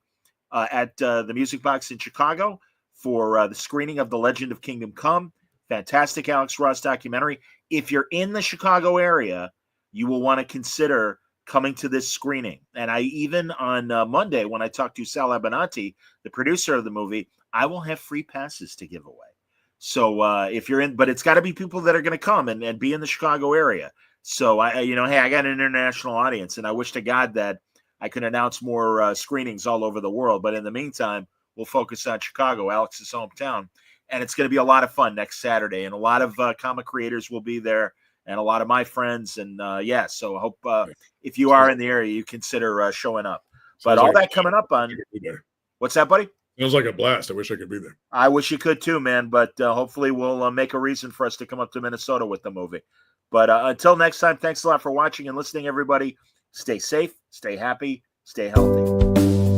at the Music Box in Chicago for the screening of The Legend of Kingdom Come. Fantastic Alex Ross documentary. If you're in the Chicago area, you will want to consider coming to this screening. And I even on Monday, when I talked to Sal Abenanti, the producer of the movie, I will have free passes to give away. So if you're in, but it's got to be people that are going to come and be in the Chicago area. So I got an international audience, and I wish to God that I could announce more screenings all over the world. But in the meantime, we'll focus on Chicago, Alex's hometown. And it's going to be a lot of fun next Saturday. And a lot of comic creators will be there, and a lot of my friends. And so I hope if you are in the area, you consider showing up. But all that coming up on, what's that, buddy? Sounds like a blast. I wish I could be there. I wish you could too, man. But hopefully we'll make a reason for us to come up to Minnesota with the movie. But until next time, thanks a lot for watching and listening, everybody. Stay safe, stay happy, stay healthy.